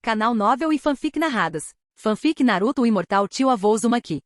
Canal Novel e Fanfic Narradas. Fanfic Naruto o Imortal Tio-avô Uzumaki.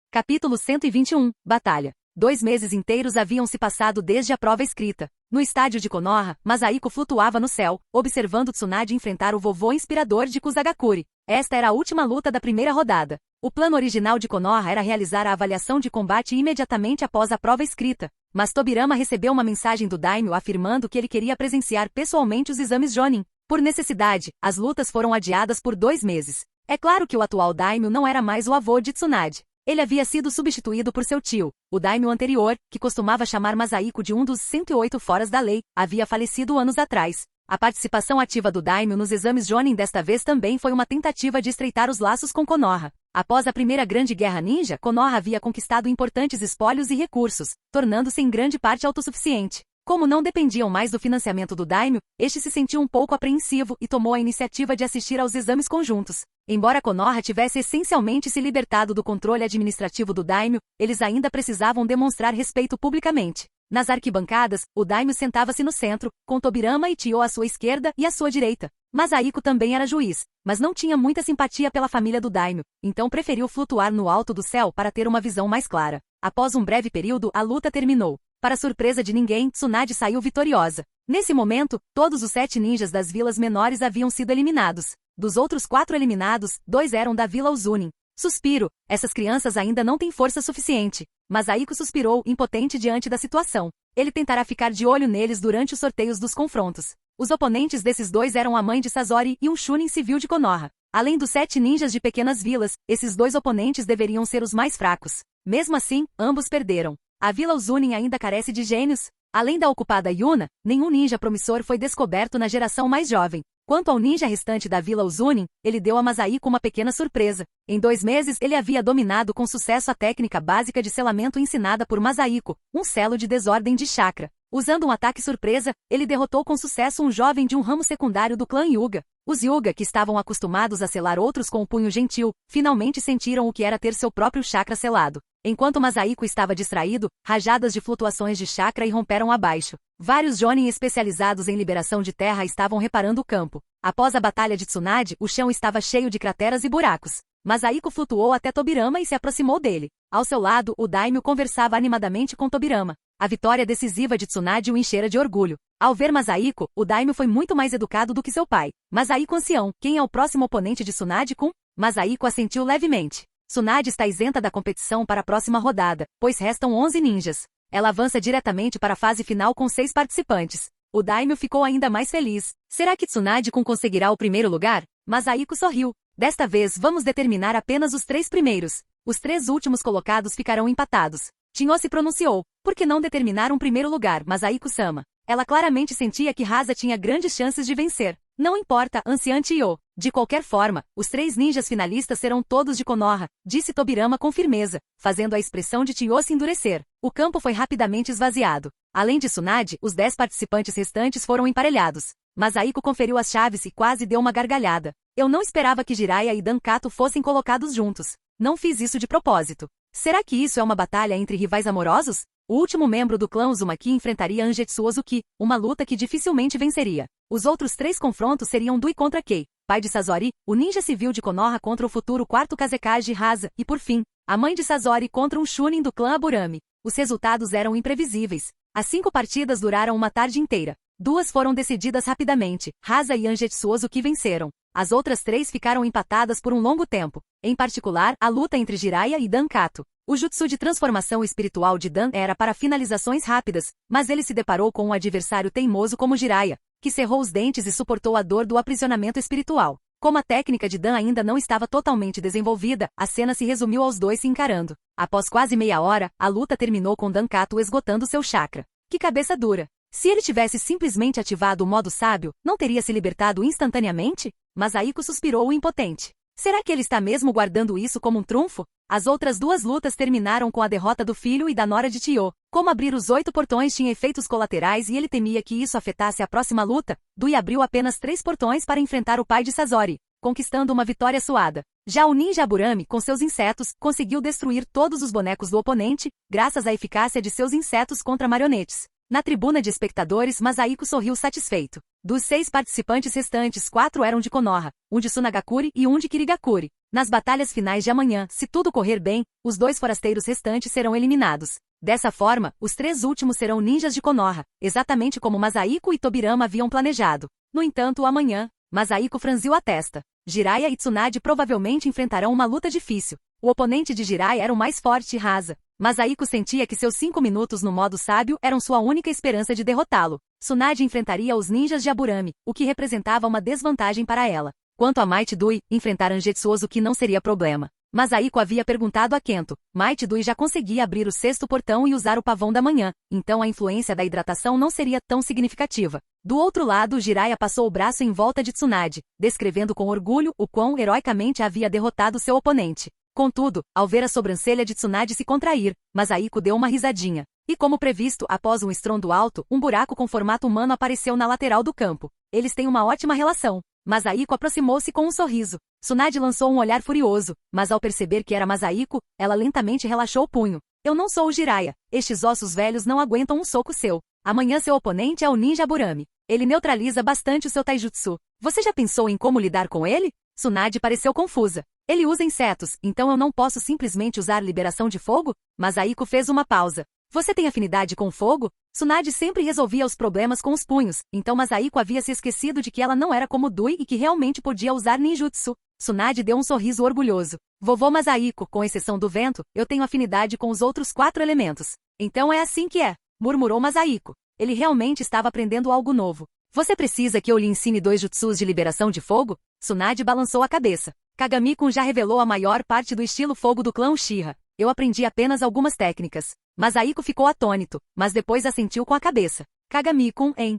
Capítulo 121, Batalha. 2 meses inteiros haviam se passado desde a prova escrita. No estádio de Konoha, Masahiko flutuava no céu, observando Tsunade enfrentar o vovô inspirador de Kusagakure. Esta era a última luta da primeira rodada. O plano original de Konoha era realizar a avaliação de combate imediatamente após a prova escrita, mas Tobirama recebeu uma mensagem do Daimyo afirmando que ele queria presenciar pessoalmente os exames Jonin. Por necessidade, as lutas foram adiadas por 2 meses. É claro que o atual Daimyo não era mais o avô de Tsunade. Ele havia sido substituído por seu tio. O Daimyo anterior, que costumava chamar Masahiko de um dos 108 foras da lei, havia falecido anos atrás. A participação ativa do Daimyo nos exames Jonin desta vez também foi uma tentativa de estreitar os laços com Konoha. Após a primeira grande guerra ninja, Konoha havia conquistado importantes espólios e recursos, tornando-se em grande parte autossuficiente. Como não dependiam mais do financiamento do Daimyo, este se sentiu um pouco apreensivo e tomou a iniciativa de assistir aos exames conjuntos. Embora Konoha tivesse essencialmente se libertado do controle administrativo do Daimyo, eles ainda precisavam demonstrar respeito publicamente. Nas arquibancadas, o Daimyo sentava-se no centro, com Tobirama e Tio à sua esquerda e à sua direita. Masahiko também era juiz, mas não tinha muita simpatia pela família do Daimyo, então preferiu flutuar no alto do céu para ter uma visão mais clara. Após um breve período, a luta terminou. Para surpresa de ninguém, Tsunade saiu vitoriosa. Nesse momento, todos os 7 ninjas das vilas menores haviam sido eliminados. Dos outros 4 eliminados, 2 eram da Vila Uzunin. Suspiro, essas crianças ainda não têm força suficiente. Masahiko suspirou, impotente diante da situação. Ele tentará ficar de olho neles durante os sorteios dos confrontos. Os oponentes desses 2 eram a mãe de Sasori e um Chunin civil de Konoha. Além dos 7 ninjas de pequenas vilas, esses 2 oponentes deveriam ser os mais fracos. Mesmo assim, ambos perderam. A Vila Uzunin ainda carece de gênios. Além da ocupada Yuna, nenhum ninja promissor foi descoberto na geração mais jovem. Quanto ao ninja restante da Vila Uzunin, ele deu a Masahiko uma pequena surpresa. Em 2 meses ele havia dominado com sucesso a técnica básica de selamento ensinada por Masahiko, um selo de desordem de chakra. Usando um ataque surpresa, ele derrotou com sucesso um jovem de um ramo secundário do clã Hyuga. Os Hyuga, que estavam acostumados a selar outros com o punho gentil, finalmente sentiram o que era ter seu próprio chakra selado. Enquanto Masahiko estava distraído, rajadas de flutuações de chakra irromperam abaixo. Vários Jonin especializados em liberação de terra estavam reparando o campo. Após a batalha de Tsunade, o chão estava cheio de crateras e buracos. Masahiko flutuou até Tobirama e se aproximou dele. Ao seu lado, o Daimyo conversava animadamente com Tobirama. A vitória decisiva de Tsunade o enchera de orgulho. Ao ver Masahiko, o Daimyo foi muito mais educado do que seu pai. Masahiko ancião, quem é o próximo oponente de Tsunade-kun? Masahiko assentiu levemente. Tsunade está isenta da competição para a próxima rodada, pois restam 11 ninjas. Ela avança diretamente para a fase final com 6 participantes. O Daimyo ficou ainda mais feliz. Será que Tsunade-kun conseguirá o primeiro lugar? Masahiko sorriu. Desta vez vamos determinar apenas os 3 primeiros. Os 3 últimos colocados ficarão empatados. Tinho se pronunciou. Por que não determinar um primeiro lugar, Masahiko-sama? Ela claramente sentia que Rasa tinha grandes chances de vencer. Não importa, anciã Tio. De qualquer forma, os 3 ninjas finalistas serão todos de Konoha, disse Tobirama com firmeza, fazendo a expressão de Tio se endurecer. O campo foi rapidamente esvaziado. Além de Tsunade, os 10 participantes restantes foram emparelhados. Masahiko conferiu as chaves e quase deu uma gargalhada. Eu não esperava que Jiraiya e Dankato fossem colocados juntos. Não fiz isso de propósito. Será que isso é uma batalha entre rivais amorosos? O último membro do clã Uzumaki enfrentaria Angetsu Ozuki, uma luta que dificilmente venceria. Os outros 3 confrontos seriam Dui contra Kei, pai de Sasori, o ninja civil de Konoha contra o futuro 4º Kazekage Rasa, e por fim, a mãe de Sasori contra um Chunin do clã Aburame. Os resultados eram imprevisíveis. As 5 partidas duraram uma tarde inteira. 2 foram decididas rapidamente, Rasa e Angetsu Ozuki venceram. As outras 3 ficaram empatadas por um longo tempo. Em particular, a luta entre Jiraiya e Dankato. O jutsu de transformação espiritual de Dan era para finalizações rápidas, mas ele se deparou com um adversário teimoso como Jiraiya, que cerrou os dentes e suportou a dor do aprisionamento espiritual. Como a técnica de Dan ainda não estava totalmente desenvolvida, a cena se resumiu aos 2 se encarando. Após quase meia hora, a luta terminou com Dankato esgotando seu chakra. Que cabeça dura! Se ele tivesse simplesmente ativado o modo sábio, não teria se libertado instantaneamente? Masahiko suspirou impotente. Será que ele está mesmo guardando isso como um trunfo? As outras 2 lutas terminaram com a derrota do filho e da nora de Tio. Como abrir os 8 portões tinha efeitos colaterais e ele temia que isso afetasse a próxima luta, Dui abriu apenas 3 portões para enfrentar o pai de Sasori, conquistando uma vitória suada. Já o ninja Aburame, com seus insetos, conseguiu destruir todos os bonecos do oponente, graças à eficácia de seus insetos contra marionetes. Na tribuna de espectadores, Masahiko sorriu satisfeito. Dos 6 participantes restantes, 4 eram de Konoha, um de Sunagakure e um de Kirigakure. Nas batalhas finais de amanhã, se tudo correr bem, os 2 forasteiros restantes serão eliminados. Dessa forma, os 3 últimos serão ninjas de Konoha, exatamente como Masahiko e Tobirama haviam planejado. No entanto, amanhã, Masahiko franziu a testa. Jiraiya e Tsunade provavelmente enfrentarão uma luta difícil. O oponente de Jiraiya era o mais forte e Rasa. Masahiko sentia que seus 5 minutos no modo sábio eram sua única esperança de derrotá-lo. Tsunade enfrentaria os ninjas de Aburame, o que representava uma desvantagem para ela. Quanto a Might Dui, enfrentar Angetsu Ozuki não seria problema. Masahiko havia perguntado a Kento. Might Dui já conseguia abrir o 6º portão e usar o pavão da manhã, então a influência da hidratação não seria tão significativa. Do outro lado, Jiraiya passou o braço em volta de Tsunade, descrevendo com orgulho o quão heroicamente havia derrotado seu oponente. Contudo, ao ver a sobrancelha de Tsunade se contrair, Masahiko deu uma risadinha. E como previsto, após um estrondo alto, um buraco com formato humano apareceu na lateral do campo. Eles têm uma ótima relação. Masahiko aproximou-se com um sorriso. Tsunade lançou um olhar furioso, mas ao perceber que era Masahiko, ela lentamente relaxou o punho. Eu não sou o Jiraiya. Estes ossos velhos não aguentam um soco seu. Amanhã seu oponente é o ninja Aburame. Ele neutraliza bastante o seu taijutsu. Você já pensou em como lidar com ele? Tsunade pareceu confusa. Ele usa insetos, então eu não posso simplesmente usar liberação de fogo? Masahiko fez uma pausa. Você tem afinidade com fogo? Tsunade sempre resolvia os problemas com os punhos, então Masahiko havia se esquecido de que ela não era como Dui e que realmente podia usar ninjutsu. Tsunade deu um sorriso orgulhoso. Vovô Masahiko, com exceção do vento, eu tenho afinidade com os outros 4 elementos. Então é assim que é, murmurou Masahiko. Ele realmente estava aprendendo algo novo. Você precisa que eu lhe ensine 2 jutsus de liberação de fogo? Tsunade balançou a cabeça. Kagami-kun já revelou a maior parte do estilo fogo do clã Uchiha. Eu aprendi apenas algumas técnicas. Masahiko ficou atônito, mas depois assentiu com a cabeça. Kagami-kun em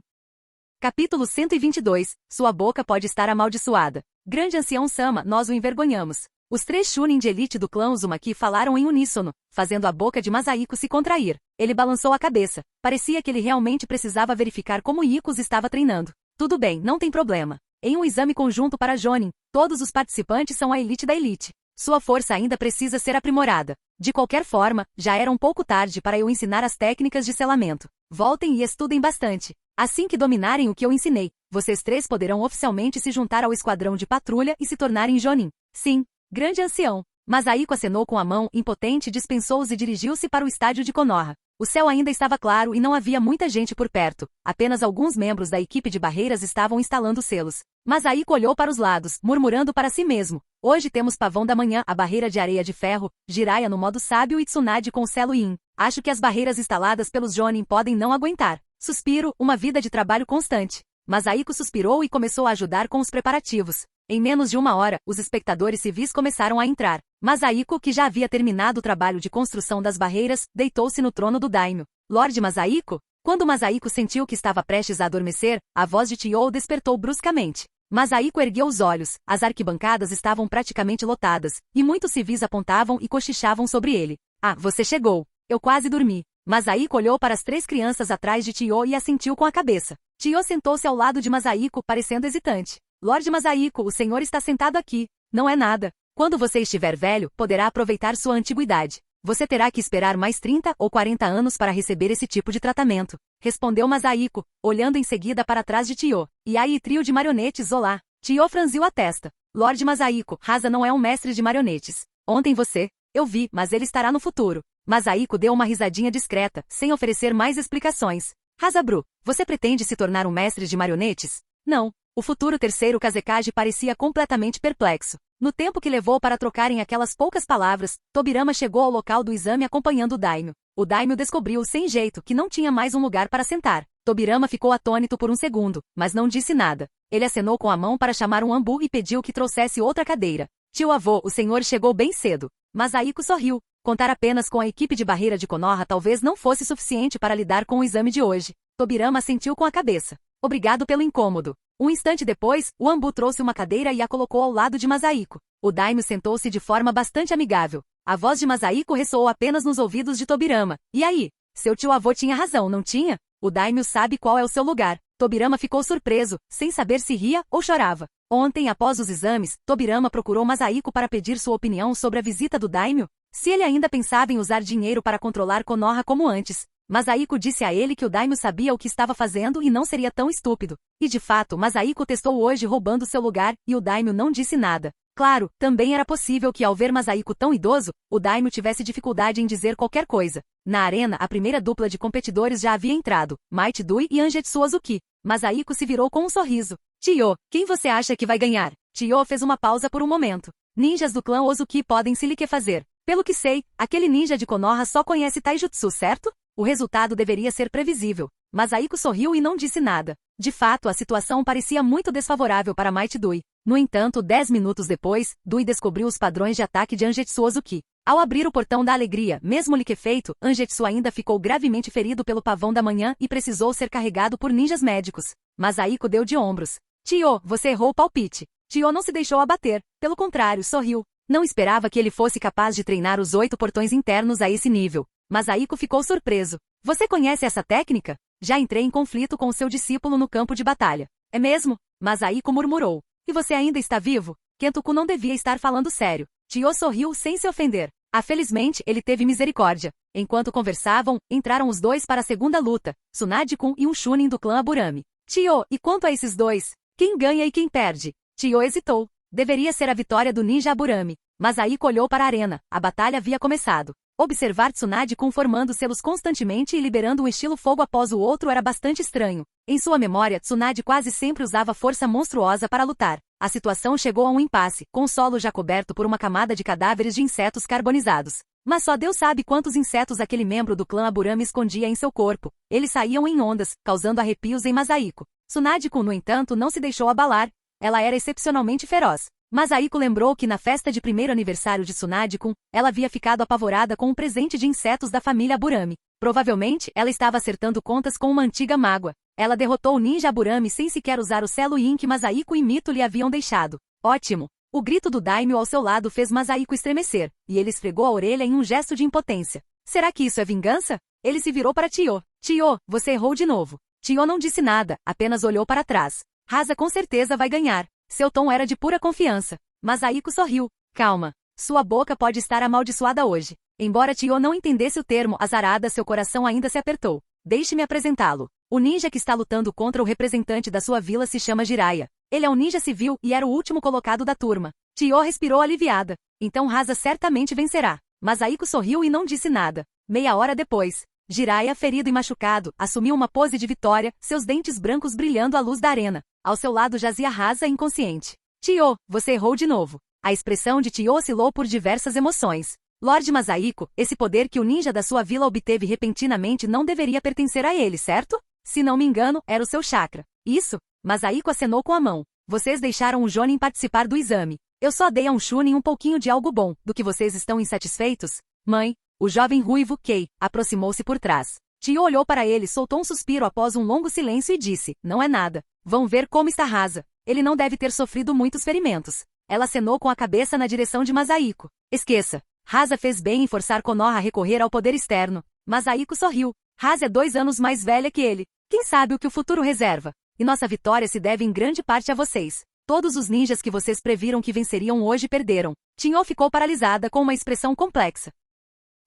Capítulo 122. Sua boca pode estar amaldiçoada. Grande ancião Sama, nós o envergonhamos. Os 3 Chunin de elite do clã Uzumaki falaram em uníssono, fazendo a boca de Masahiko se contrair. Ele balançou a cabeça. Parecia que ele realmente precisava verificar como Ikos estava treinando. Tudo bem, não tem problema. Em um exame conjunto para Jonin, todos os participantes são a elite da elite. Sua força ainda precisa ser aprimorada. De qualquer forma, já era um pouco tarde para eu ensinar as técnicas de selamento. Voltem e estudem bastante. Assim que dominarem o que eu ensinei, vocês 3 poderão oficialmente se juntar ao esquadrão de patrulha e se tornarem Jonin. Sim, grande ancião. Masahiko acenou com a mão, impotente, dispensou-os e dirigiu-se para o estádio de Konoha. O céu ainda estava claro e não havia muita gente por perto. Apenas alguns membros da equipe de barreiras estavam instalando selos. Masahiko olhou para os lados, murmurando para si mesmo. Hoje temos Pavão da Manhã, a barreira de areia de ferro, Jiraiya no modo sábio e Tsunade com o selo Yin. Acho que as barreiras instaladas pelos Jonin podem não aguentar. Suspiro, uma vida de trabalho constante. Masahiko suspirou e começou a ajudar com os preparativos. Em menos de 1 hora, os espectadores civis começaram a entrar. Masahiko, que já havia terminado o trabalho de construção das barreiras, deitou-se no trono do daimyo. Lorde Masahiko? Quando Masahiko sentiu que estava prestes a adormecer, a voz de Tio despertou bruscamente. Masahiko ergueu os olhos, as arquibancadas estavam praticamente lotadas, e muitos civis apontavam e cochichavam sobre ele. Ah, você chegou. Eu quase dormi. Masahiko olhou para as 3 crianças atrás de Tio e assentiu com a cabeça. Tio sentou-se ao lado de Masahiko, parecendo hesitante. Lorde Masahiko, o senhor está sentado aqui. Não é nada. Quando você estiver velho, poderá aproveitar sua antiguidade. Você terá que esperar mais 30 ou 40 anos para receber esse tipo de tratamento. Respondeu Masahiko, olhando em seguida para trás de Tio. E aí, trio de marionetes, olá. Tio franziu a testa. Lorde Masahiko, Rasa não é um mestre de marionetes. Ontem você... Eu vi, mas ele estará no futuro. Masahiko deu uma risadinha discreta, sem oferecer mais explicações. Hasabru, você pretende se tornar um mestre de marionetes? Não. O futuro terceiro Kazekage parecia completamente perplexo. No tempo que levou para trocarem aquelas poucas palavras, Tobirama chegou ao local do exame acompanhando o daimyo. O daimyo descobriu sem jeito que não tinha mais um lugar para sentar. Tobirama ficou atônito por um segundo, mas não disse nada. Ele acenou com a mão para chamar um ambu e pediu que trouxesse outra cadeira. Tio avô, o senhor chegou bem cedo. Masahiko sorriu. Contar apenas com a equipe de barreira de Konoha talvez não fosse suficiente para lidar com o exame de hoje. Tobirama assentiu com a cabeça. Obrigado pelo incômodo. Um instante depois, o ambu trouxe uma cadeira e a colocou ao lado de Masahiko. O daimyo sentou-se de forma bastante amigável. A voz de Masahiko ressoou apenas nos ouvidos de Tobirama. E aí? Seu tio-avô tinha razão, não tinha? O daimyo sabe qual é o seu lugar. Tobirama ficou surpreso, sem saber se ria ou chorava. Ontem, após os exames, Tobirama procurou Masahiko para pedir sua opinião sobre a visita do daimyo. Se ele ainda pensava em usar dinheiro para controlar Konoha como antes. Masaiko disse a ele que o daimyo sabia o que estava fazendo e não seria tão estúpido. E de fato, Masaiko testou hoje roubando seu lugar, e o daimyo não disse nada. Claro, também era possível que ao ver Masaiko tão idoso, o daimyo tivesse dificuldade em dizer qualquer coisa. Na arena, a primeira dupla de competidores já havia entrado, Might Dui e Angetsu Ozuki. Masaiko se virou com um sorriso. Tio, quem você acha que vai ganhar? Tio fez uma pausa por um momento. Ninjas do clã Ozuki podem se liquefazer. Pelo que sei, aquele ninja de Konoha só conhece Taijutsu, certo? O resultado deveria ser previsível. Masaiko sorriu e não disse nada. De fato, a situação parecia muito desfavorável para Might Dui. No entanto, 10 minutos depois, Dui descobriu os padrões de ataque de Angetsu Ozuki. Ao abrir o portão da alegria, mesmo liquefeito, Angetsu ainda ficou gravemente ferido pelo pavão da manhã e precisou ser carregado por ninjas médicos. Masaiko deu de ombros. Tio, você errou o palpite. Tio não se deixou abater. Pelo contrário, sorriu. Não esperava que ele fosse capaz de treinar os 8 portões internos a esse nível. Masaiko ficou surpreso. Você conhece essa técnica? Já entrei em conflito com o seu discípulo no campo de batalha. É mesmo? Masaiko murmurou. E você ainda está vivo? Kentoku não devia estar falando sério. Tio sorriu sem se ofender. Felizmente, ele teve misericórdia. Enquanto conversavam, entraram os dois para a segunda luta, Tsunade-kun e um Chunin do clã Aburami. Tio, e quanto a esses dois? Quem ganha e quem perde? Tio hesitou. Deveria ser a vitória do ninja Aburami. Masaiko olhou para a arena. A batalha havia começado. Observar Tsunade-kun formando selos constantemente e liberando um estilo fogo após o outro era bastante estranho. Em sua memória, Tsunade quase sempre usava força monstruosa para lutar. A situação chegou a um impasse, com o solo já coberto por uma camada de cadáveres de insetos carbonizados. Mas só Deus sabe quantos insetos aquele membro do clã Aburami escondia em seu corpo. Eles saíam em ondas, causando arrepios em Masaiko. Tsunade-kun, no entanto, não se deixou abalar. Ela era excepcionalmente feroz. Masaiko lembrou que na festa de primeiro aniversário de Tsunade-kun, ela havia ficado apavorada com um presente de insetos da família Aburami. Provavelmente, ela estava acertando contas com uma antiga mágoa. Ela derrotou o ninja Aburami sem sequer usar o selo Yin que Masaiko e Mito lhe haviam deixado. Ótimo! O grito do daimyo ao seu lado fez Masaiko estremecer, e ele esfregou a orelha em um gesto de impotência. Será que isso é vingança? Ele se virou para Tio. Tio, você errou de novo. Tio não disse nada, apenas olhou para trás. Rasa com certeza vai ganhar. Seu tom era de pura confiança. Masaiko sorriu. Calma. Sua boca pode estar amaldiçoada hoje. Embora Tio não entendesse o termo azarada, seu coração ainda se apertou. Deixe-me apresentá-lo. O ninja que está lutando contra o representante da sua vila se chama Jiraiya. Ele é um ninja civil e era o último colocado da turma. Tio respirou aliviada. Então Rasa certamente vencerá. Masaiko sorriu e não disse nada. Meia hora depois, Jiraiya, ferido e machucado, assumiu uma pose de vitória, seus dentes brancos brilhando à luz da arena. Ao seu lado jazia Rasa inconsciente. Tio, você errou de novo. A expressão de Tio oscilou por diversas emoções. Lorde Masaiko, esse poder que o ninja da sua vila obteve repentinamente não deveria pertencer a ele, certo? Se não me engano, era o seu chakra. Isso? Masaiko acenou com a mão. Vocês deixaram o Jonin participar do exame. Eu só dei a um Chunin um pouquinho de algo bom. Do que vocês estão insatisfeitos? Mãe, o jovem ruivo Kei aproximou-se por trás. Tio olhou para ele, soltou um suspiro após um longo silêncio e disse, não é nada. Vão ver como está Rasa. Ele não deve ter sofrido muitos ferimentos. Ela acenou com a cabeça na direção de Masaiko. Esqueça. Rasa fez bem em forçar Konoha a recorrer ao poder externo. Masaiko sorriu. Rasa é 2 anos mais velha que ele. Quem sabe o que o futuro reserva? E nossa vitória se deve em grande parte a vocês. Todos os ninjas que vocês previram que venceriam hoje perderam. Tinho ficou paralisada com uma expressão complexa.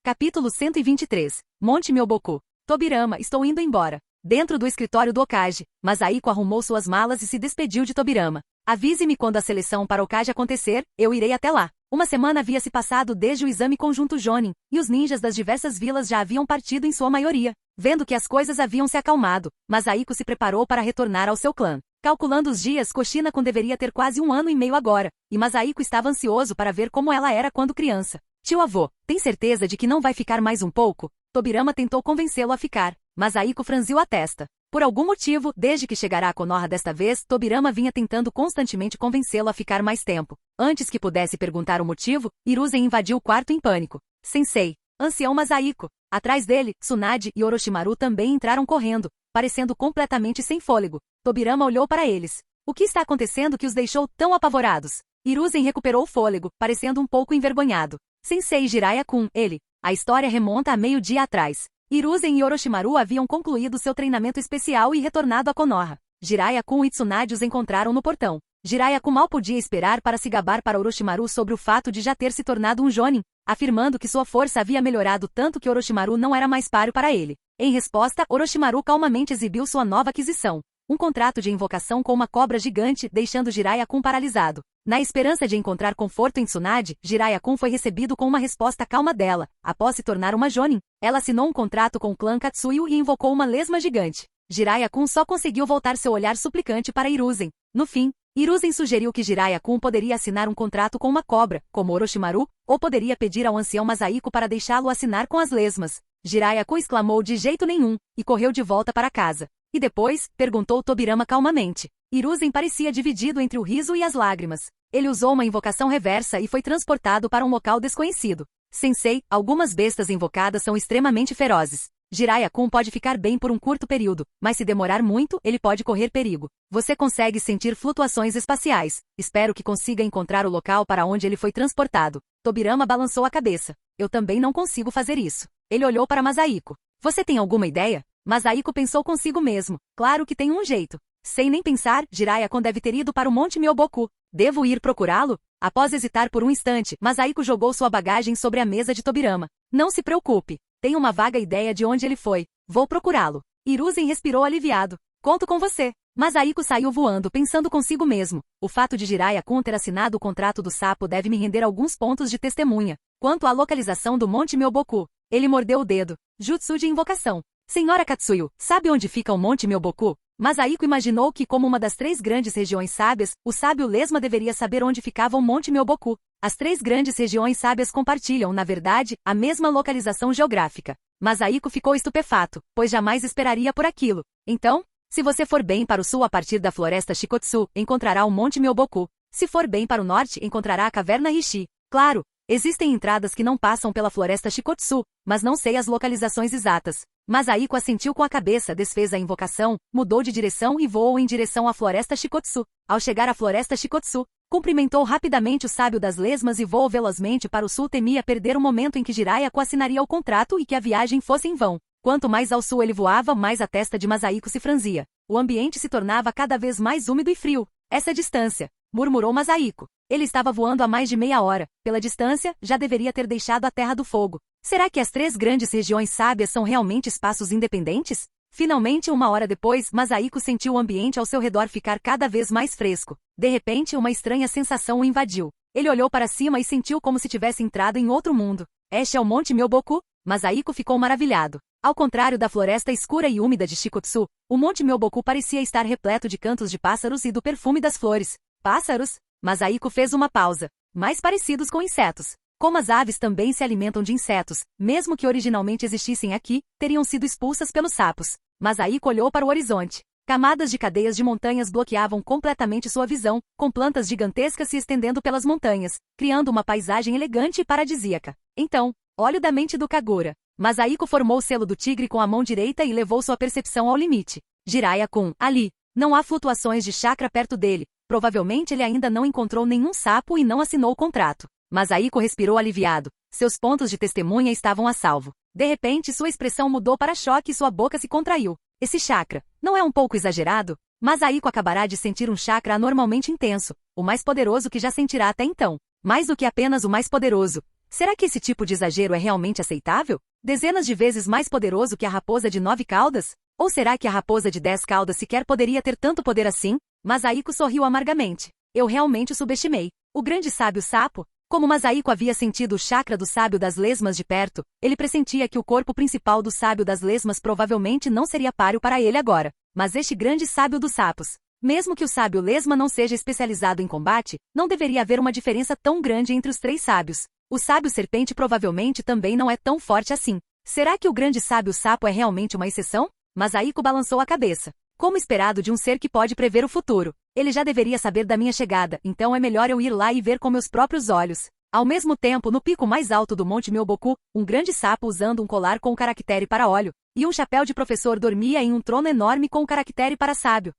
Capítulo 123. Monte Myoboku. Tobirama, estou indo embora. Dentro do escritório do Okage, Masaiko arrumou suas malas e se despediu de Tobirama. Avise-me quando a seleção para o Okage acontecer, eu irei até lá. Uma semana havia se passado desde o exame conjunto Jonin, e os ninjas das diversas vilas já haviam partido em sua maioria. Vendo que as coisas haviam se acalmado, Masaiko se preparou para retornar ao seu clã. Calculando os dias, Koshinakun deveria ter quase 1 ano e meio agora, e Masaiko estava ansioso para ver como ela era quando criança. Tio avô, tem certeza de que não vai ficar mais um pouco? Tobirama tentou convencê-lo a ficar. Masaiko franziu a testa. Por algum motivo, desde que chegará a Konoha desta vez, Tobirama vinha tentando constantemente convencê-lo a ficar mais tempo. Antes que pudesse perguntar o motivo, Hiruzen invadiu o quarto em pânico. Sensei. Ancião Masaiko. Atrás dele, Tsunade e Orochimaru também entraram correndo, parecendo completamente sem fôlego. Tobirama olhou para eles. O que está acontecendo que os deixou tão apavorados? Hiruzen recuperou o fôlego, parecendo um pouco envergonhado. Sensei Jiraiya-kun, ele. A história remonta a meio-dia atrás. Hiruzen e Orochimaru haviam concluído seu treinamento especial e retornado a Konoha. Jiraiya-kun e Tsunade os encontraram no portão. Jiraiya-kun mal podia esperar para se gabar para Orochimaru sobre o fato de já ter se tornado um Jonin, afirmando que sua força havia melhorado tanto que Orochimaru não era mais páreo para ele. Em resposta, Orochimaru calmamente exibiu sua nova aquisição. Um contrato de invocação com uma cobra gigante, deixando Jiraiya-kun paralisado. Na esperança de encontrar conforto em Tsunade, Jiraiya-kun foi recebido com uma resposta calma dela. Após se tornar uma Jonin, ela assinou um contrato com o clã Katsuyu e invocou uma lesma gigante. Jiraiya-kun só conseguiu voltar seu olhar suplicante para Hiruzen. No fim, Hiruzen sugeriu que Jiraiya-kun poderia assinar um contrato com uma cobra, como Orochimaru, ou poderia pedir ao ancião Masahiko para deixá-lo assinar com as lesmas. Jiraiya-kun exclamou de jeito nenhum, e correu de volta para casa. E depois, perguntou Tobirama calmamente. Hiruzen parecia dividido entre o riso e as lágrimas. Ele usou uma invocação reversa e foi transportado para um local desconhecido. Sensei, algumas bestas invocadas são extremamente ferozes. Jiraiya-kun pode ficar bem por um curto período, mas se demorar muito, ele pode correr perigo. Você consegue sentir flutuações espaciais. Espero que consiga encontrar o local para onde ele foi transportado. Tobirama balançou a cabeça. Eu também não consigo fazer isso. Ele olhou para Masahiko. Você tem alguma ideia? Masahiko pensou consigo mesmo. Claro que tem um jeito. Sem nem pensar, Jiraiya-kun deve ter ido para o Monte Myoboku. Devo ir procurá-lo? Após hesitar por um instante, Masahiko jogou sua bagagem sobre a mesa de Tobirama. Não se preocupe. Tenho uma vaga ideia de onde ele foi. Vou procurá-lo. Hiruzen respirou aliviado. Conto com você. Masahiko saiu voando, pensando consigo mesmo. O fato de Jiraiya-kun ter assinado o contrato do sapo deve me render alguns pontos de testemunha. Quanto à localização do Monte Myoboku, ele mordeu o dedo. Jutsu de invocação. Senhora Katsuyu, sabe onde fica o Monte Myoboku? Masahiko imaginou que, como uma das 3 grandes regiões sábias, o sábio Lesma deveria saber onde ficava o Monte Myoboku. As 3 grandes regiões sábias compartilham, na verdade, a mesma localização geográfica. Masahiko ficou estupefato, pois jamais esperaria por aquilo. Então, se você for bem para o sul a partir da floresta Shikotsu, encontrará o Monte Myoboku. Se for bem para o norte, encontrará a caverna Hishi. Claro, existem entradas que não passam pela floresta Shikotsu, mas não sei as localizações exatas. Masahiko assentiu com a cabeça, desfez a invocação, mudou de direção e voou em direção à floresta Shikotsu. Ao chegar à floresta Shikotsu, cumprimentou rapidamente o sábio das lesmas e voou velozmente para o sul. Temia perder o momento em que Jiraiya-kun assinaria o contrato e que a viagem fosse em vão. Quanto mais ao sul ele voava, mais a testa de Masahiko se franzia. O ambiente se tornava cada vez mais úmido e frio. Essa distância, murmurou Masahiko. Ele estava voando há mais de meia hora. Pela distância, já deveria ter deixado a Terra do Fogo. Será que as 3 grandes regiões sábias são realmente espaços independentes? Finalmente, uma hora depois, Masahiko sentiu o ambiente ao seu redor ficar cada vez mais fresco. De repente, uma estranha sensação o invadiu. Ele olhou para cima e sentiu como se tivesse entrado em outro mundo. Este é o Monte Myoboku? Masahiko ficou maravilhado. Ao contrário da floresta escura e úmida de Shikotsu, o Monte Myoboku parecia estar repleto de cantos de pássaros e do perfume das flores. Pássaros? Masahiko fez uma pausa. Mais parecidos com insetos. Como as aves também se alimentam de insetos, mesmo que originalmente existissem aqui, teriam sido expulsas pelos sapos. Masahiko olhou para o horizonte. Camadas de cadeias de montanhas bloqueavam completamente sua visão, com plantas gigantescas se estendendo pelas montanhas, criando uma paisagem elegante e paradisíaca. Então, olho da mente do Kagura. Masahiko formou o selo do tigre com a mão direita e levou sua percepção ao limite. Jiraiya-kun, ali. Não há flutuações de chakra perto dele. Provavelmente ele ainda não encontrou nenhum sapo e não assinou o contrato. Masahiko respirou aliviado. Seus pontos de testemunha estavam a salvo. De repente, sua expressão mudou para choque e sua boca se contraiu. Esse chakra, não é um pouco exagerado? Masahiko acabará de sentir um chakra anormalmente intenso, o mais poderoso que já sentirá até então. Mais do que apenas o mais poderoso. Será que esse tipo de exagero é realmente aceitável? Dezenas de vezes mais poderoso que a raposa de 9 caudas? Ou será que a raposa de 10 caudas sequer poderia ter tanto poder assim? Masahiko sorriu amargamente. Eu realmente o subestimei. O grande sábio sapo? Como Masahiko havia sentido o chakra do sábio das lesmas de perto, ele pressentia que o corpo principal do sábio das lesmas provavelmente não seria páreo para ele agora. Mas este grande sábio dos sapos, mesmo que o sábio lesma não seja especializado em combate, não deveria haver uma diferença tão grande entre os 3 sábios. O sábio serpente provavelmente também não é tão forte assim. Será que o grande sábio sapo é realmente uma exceção? Masahiko balançou a cabeça. Como esperado de um ser que pode prever o futuro. Ele já deveria saber da minha chegada, então é melhor eu ir lá e ver com meus próprios olhos. Ao mesmo tempo, no pico mais alto do Monte Myoboku, um grande sapo usando um colar com um caractere para óleo, e um chapéu de professor dormia em um trono enorme com um caractere para sábio.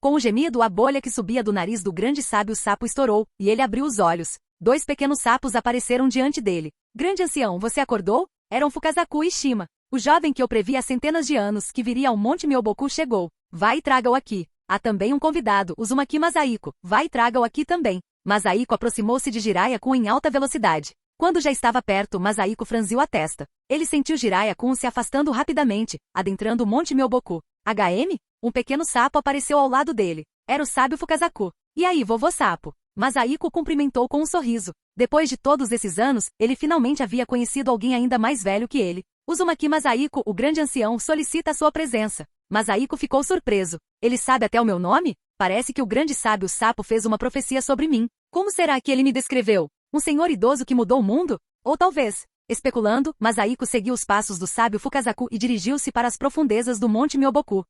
Com um gemido, a bolha que subia do nariz do grande sábio sapo estourou, e ele abriu os olhos. 2 pequenos sapos apareceram diante dele. Grande ancião, você acordou? Eram Fukazaku e Shima. O jovem que eu previ há centenas de anos que viria ao Monte Myoboku chegou. Vai e traga-o aqui. Há também um convidado, Uzumaki Masahiko. Vai e traga-o aqui também. Masahiko aproximou-se de Jiraiya-kun em alta velocidade. Quando já estava perto, Masahiko franziu a testa. Ele sentiu Jiraiya-kun se afastando rapidamente, adentrando o Monte Myoboku. HM? Um pequeno sapo apareceu ao lado dele. Era o sábio Fukazaku. E aí, vovô sapo? Masahiko o cumprimentou com um sorriso. Depois de todos esses anos, ele finalmente havia conhecido alguém ainda mais velho que ele. Uzumaki Masahiko, o grande ancião, solicita a sua presença. Masahiko ficou surpreso. Ele sabe até o meu nome? Parece que o grande sábio sapo fez uma profecia sobre mim. Como será que ele me descreveu? Um senhor idoso que mudou o mundo? Ou talvez... Especulando, Masahiko seguiu os passos do sábio Fukazaku e dirigiu-se para as profundezas do Monte Myoboku.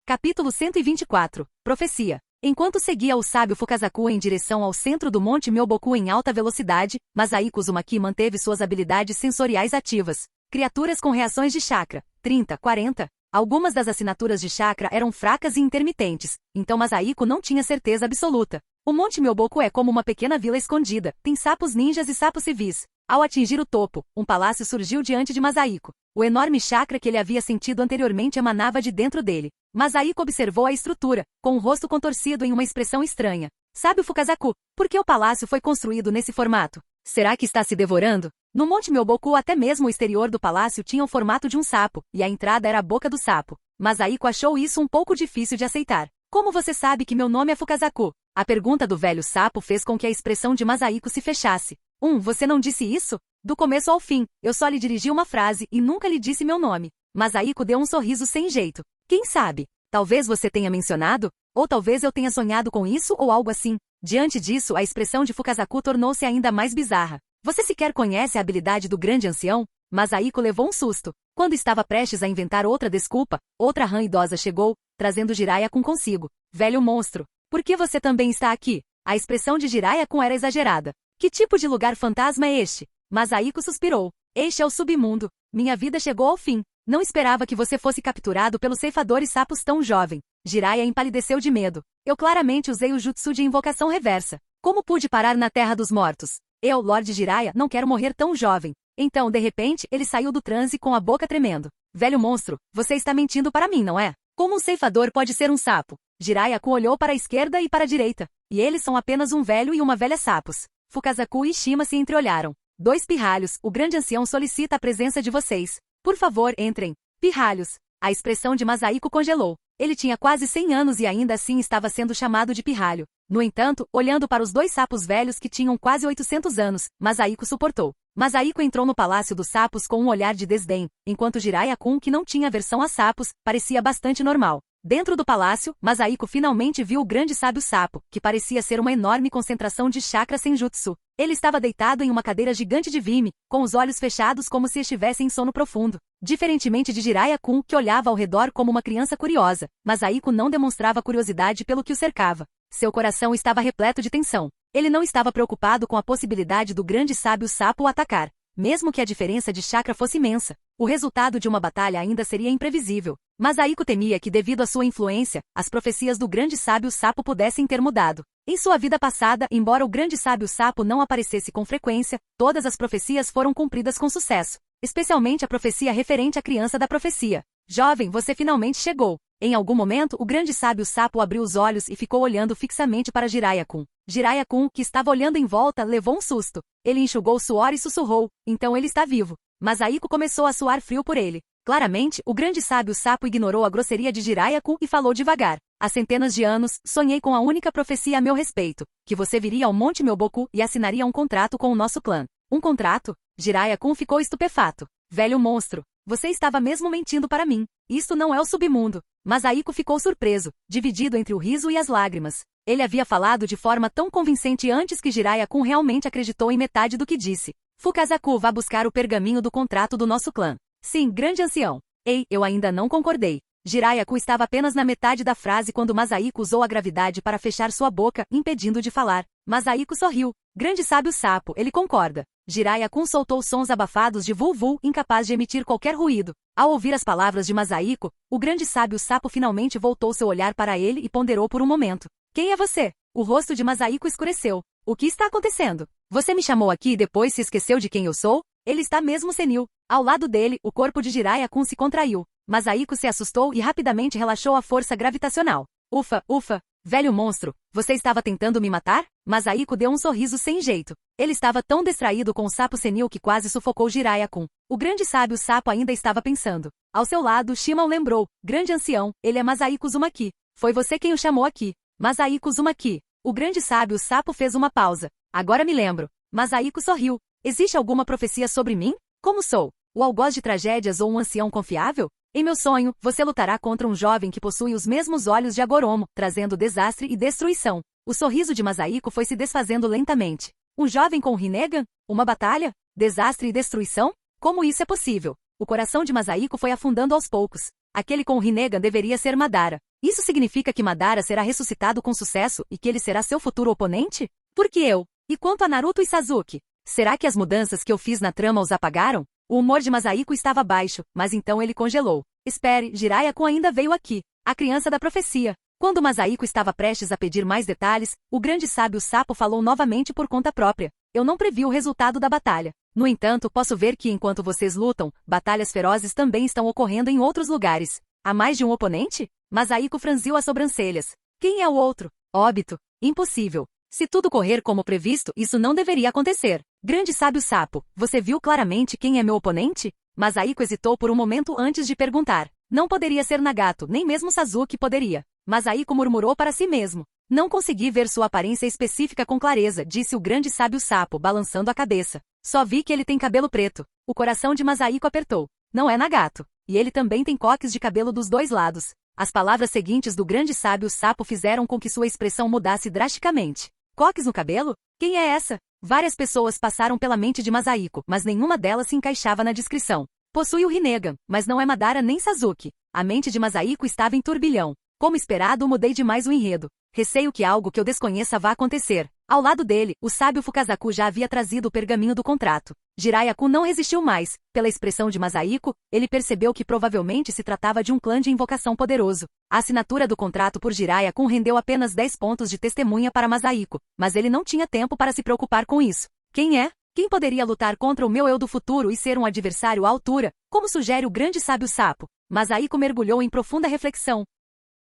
Capítulo 124. Profecia. Enquanto seguia o sábio Fukazaku em direção ao centro do Monte Myoboku em alta velocidade, Masahiko Uzumaki manteve suas habilidades sensoriais ativas. Criaturas com reações de chakra, 30, 40. Algumas das assinaturas de chakra eram fracas e intermitentes, então Masahiko não tinha certeza absoluta. O Monte Myoboku é como uma pequena vila escondida, tem sapos ninjas e sapos civis. Ao atingir o topo, um palácio surgiu diante de Masahiko. O enorme chakra que ele havia sentido anteriormente emanava de dentro dele. Masahiko observou a estrutura, com o rosto contorcido em uma expressão estranha. Sábio Fukazaku, por que o palácio foi construído nesse formato? Será que está se devorando? No Monte Myoboku até mesmo o exterior do palácio tinha o formato de um sapo, e a entrada era a boca do sapo. Masahiko achou isso um pouco difícil de aceitar. Como você sabe que meu nome é Fukazaku? A pergunta do velho sapo fez com que a expressão de Masahiko se fechasse. Você não disse isso? Do começo ao fim, eu só lhe dirigi uma frase e nunca lhe disse meu nome. Masahiko deu um sorriso sem jeito. Quem sabe? Talvez você tenha mencionado? Ou talvez eu tenha sonhado com isso ou algo assim. Diante disso, a expressão de Fukazaku tornou-se ainda mais bizarra. Você sequer conhece a habilidade do grande ancião? Masahiko levou um susto. Quando estava prestes a inventar outra desculpa, outra rã idosa chegou, trazendo Jiraiya-kun consigo. Velho monstro, por que você também está aqui? A expressão de Jiraiya-kun era exagerada. Que tipo de lugar fantasma é este? Masahiko suspirou. Este é o submundo. Minha vida chegou ao fim. Não esperava que você fosse capturado pelos ceifadores sapos tão jovem. Jiraiya empalideceu de medo. Eu claramente usei o jutsu de invocação reversa. Como pude parar na Terra dos Mortos? Eu, Lorde Jiraiya, não quero morrer tão jovem. Então, de repente, ele saiu do transe com a boca tremendo. Velho monstro, você está mentindo para mim, não é? Como um ceifador pode ser um sapo? Jiraiya-kun olhou para a esquerda e para a direita. E eles são apenas um velho e uma velha sapos. Fukazaku e Shima se entreolharam. 2 pirralhos, o grande ancião solicita a presença de vocês. Por favor, entrem. Pirralhos. A expressão de Masahiko congelou. Ele tinha quase 100 anos e ainda assim estava sendo chamado de pirralho. No entanto, olhando para os 2 sapos velhos que tinham quase 800 anos, Masahiko suportou. Masahiko entrou no Palácio dos Sapos com um olhar de desdém, enquanto Jiraiya-kun, que não tinha aversão a sapos, parecia bastante normal. Dentro do palácio, Masahiko finalmente viu o grande sábio sapo, que parecia ser uma enorme concentração de chakra senjutsu. Ele estava deitado em uma cadeira gigante de vime, com os olhos fechados como se estivesse em sono profundo. Diferentemente de Jiraiya-kun, que olhava ao redor como uma criança curiosa, Masahiko não demonstrava curiosidade pelo que o cercava. Seu coração estava repleto de tensão. Ele não estava preocupado com a possibilidade do grande sábio sapo o atacar. Mesmo que a diferença de chakra fosse imensa, o resultado de uma batalha ainda seria imprevisível. Masahiko temia que, devido à sua influência, as profecias do grande sábio sapo pudessem ter mudado. Em sua vida passada, embora o grande sábio sapo não aparecesse com frequência, todas as profecias foram cumpridas com sucesso, especialmente a profecia referente à criança da profecia. Jovem, você finalmente chegou. Em algum momento, o grande sábio sapo abriu os olhos e ficou olhando fixamente para Jiraiya-kun. Jiraiya-kun, que estava olhando em volta, levou um susto. Ele enxugou o suor e sussurrou, então ele está vivo. Masahiko começou a suar frio por ele. Claramente, o grande sábio sapo ignorou a grosseria de Jiraiya-kun e falou devagar. Há centenas de anos, sonhei com a única profecia a meu respeito, que você viria ao Monte Myoboku e assinaria um contrato com o nosso clã. Um contrato? Jiraiya-kun ficou estupefato. Velho monstro, você estava mesmo mentindo para mim. Isto não é o submundo. Masahiko ficou surpreso, dividido entre o riso e as lágrimas. Ele havia falado de forma tão convincente antes que Jiraiya-kun realmente acreditou em metade do que disse. Fukazaku, vá buscar o pergaminho do contrato do nosso clã. Sim, grande ancião. Ei, eu ainda não concordei. Jiraiya-kun estava apenas na metade da frase quando Masahiko usou a gravidade para fechar sua boca, impedindo de falar. Masahiko sorriu. Grande sábio sapo, ele concorda. Jiraiya-kun soltou sons abafados de vul-vul, incapaz de emitir qualquer ruído. Ao ouvir as palavras de Masahiko, o grande sábio sapo finalmente voltou seu olhar para ele e ponderou por um momento. Quem é você? O rosto de Masahiko escureceu. O que está acontecendo? Você me chamou aqui e depois se esqueceu de quem eu sou? Ele está mesmo senil. Ao lado dele, o corpo de Jiraiya-kun se contraiu. Masahiko se assustou e rapidamente relaxou a força gravitacional. Ufa, ufa, Velho monstro, você estava tentando me matar? Masahiko deu um sorriso sem jeito. Ele estava tão distraído com o sapo senil que quase sufocou Jiraiya-kun. O grande sábio sapo ainda estava pensando. Ao seu lado, Shimon lembrou. Grande ancião, ele é Masahiko Uzumaki. Foi você quem o chamou aqui. Masahiko Uzumaki. O grande sábio sapo fez uma pausa. Agora me lembro. Masahiko sorriu. Existe alguma profecia sobre mim? Como sou? O algoz de tragédias ou um ancião confiável? Em meu sonho, você lutará contra um jovem que possui os mesmos olhos de Agoromo, trazendo desastre e destruição. O sorriso de Masahiko foi se desfazendo lentamente. Um jovem com Rinnegan? Uma batalha? Desastre e destruição? Como isso é possível? O coração de Masahiko foi afundando aos poucos. Aquele com Rinnegan deveria ser Madara. Isso significa que Madara será ressuscitado com sucesso e que ele será seu futuro oponente? Por que eu? E quanto a Naruto e Sasuke? Será que as mudanças que eu fiz na trama os apagaram? O humor de Masahiko estava baixo, mas então ele congelou. Espere, Jiraiya-kun ainda veio aqui. A criança da profecia. Quando Masahiko estava prestes a pedir mais detalhes, o grande sábio sapo falou novamente por conta própria. Eu não previ o resultado da batalha. No entanto, posso ver que enquanto vocês lutam, batalhas ferozes também estão ocorrendo em outros lugares. Há mais de um oponente? Masahiko franziu as sobrancelhas. Quem é o outro? Óbito. Impossível. Se tudo correr como previsto, isso não deveria acontecer. Grande sábio sapo, você viu claramente quem é meu oponente? Masahiko hesitou por um momento antes de perguntar. Não poderia ser Nagato, nem mesmo Sasuke poderia. Masahiko murmurou para si mesmo. Não consegui ver sua aparência específica com clareza, disse o grande sábio sapo, balançando a cabeça. Só vi que ele tem cabelo preto. O coração de Masahiko apertou. Não é Nagato. E ele também tem coques de cabelo dos dois lados. As palavras seguintes do grande sábio sapo fizeram com que sua expressão mudasse drasticamente. Coques no cabelo? Quem é essa? Várias pessoas passaram pela mente de Masahiko, mas nenhuma delas se encaixava na descrição. Possui o Rinnegan, mas não é Madara nem Sasuke. A mente de Masahiko estava em turbilhão. Como esperado, mudei demais o enredo. Receio que algo que eu desconheça vá acontecer. Ao lado dele, o sábio Fukazaku já havia trazido o pergaminho do contrato. Jiraiya-kun não resistiu mais. Pela expressão de Masahiko, ele percebeu que provavelmente se tratava de um clã de invocação poderoso. A assinatura do contrato por Jiraiya-kun rendeu apenas 10 pontos de testemunha para Masahiko, mas ele não tinha tempo para se preocupar com isso. Quem é? Quem poderia lutar contra o meu eu do futuro e ser um adversário à altura, como sugere o grande sábio sapo? Masahiko mergulhou em profunda reflexão.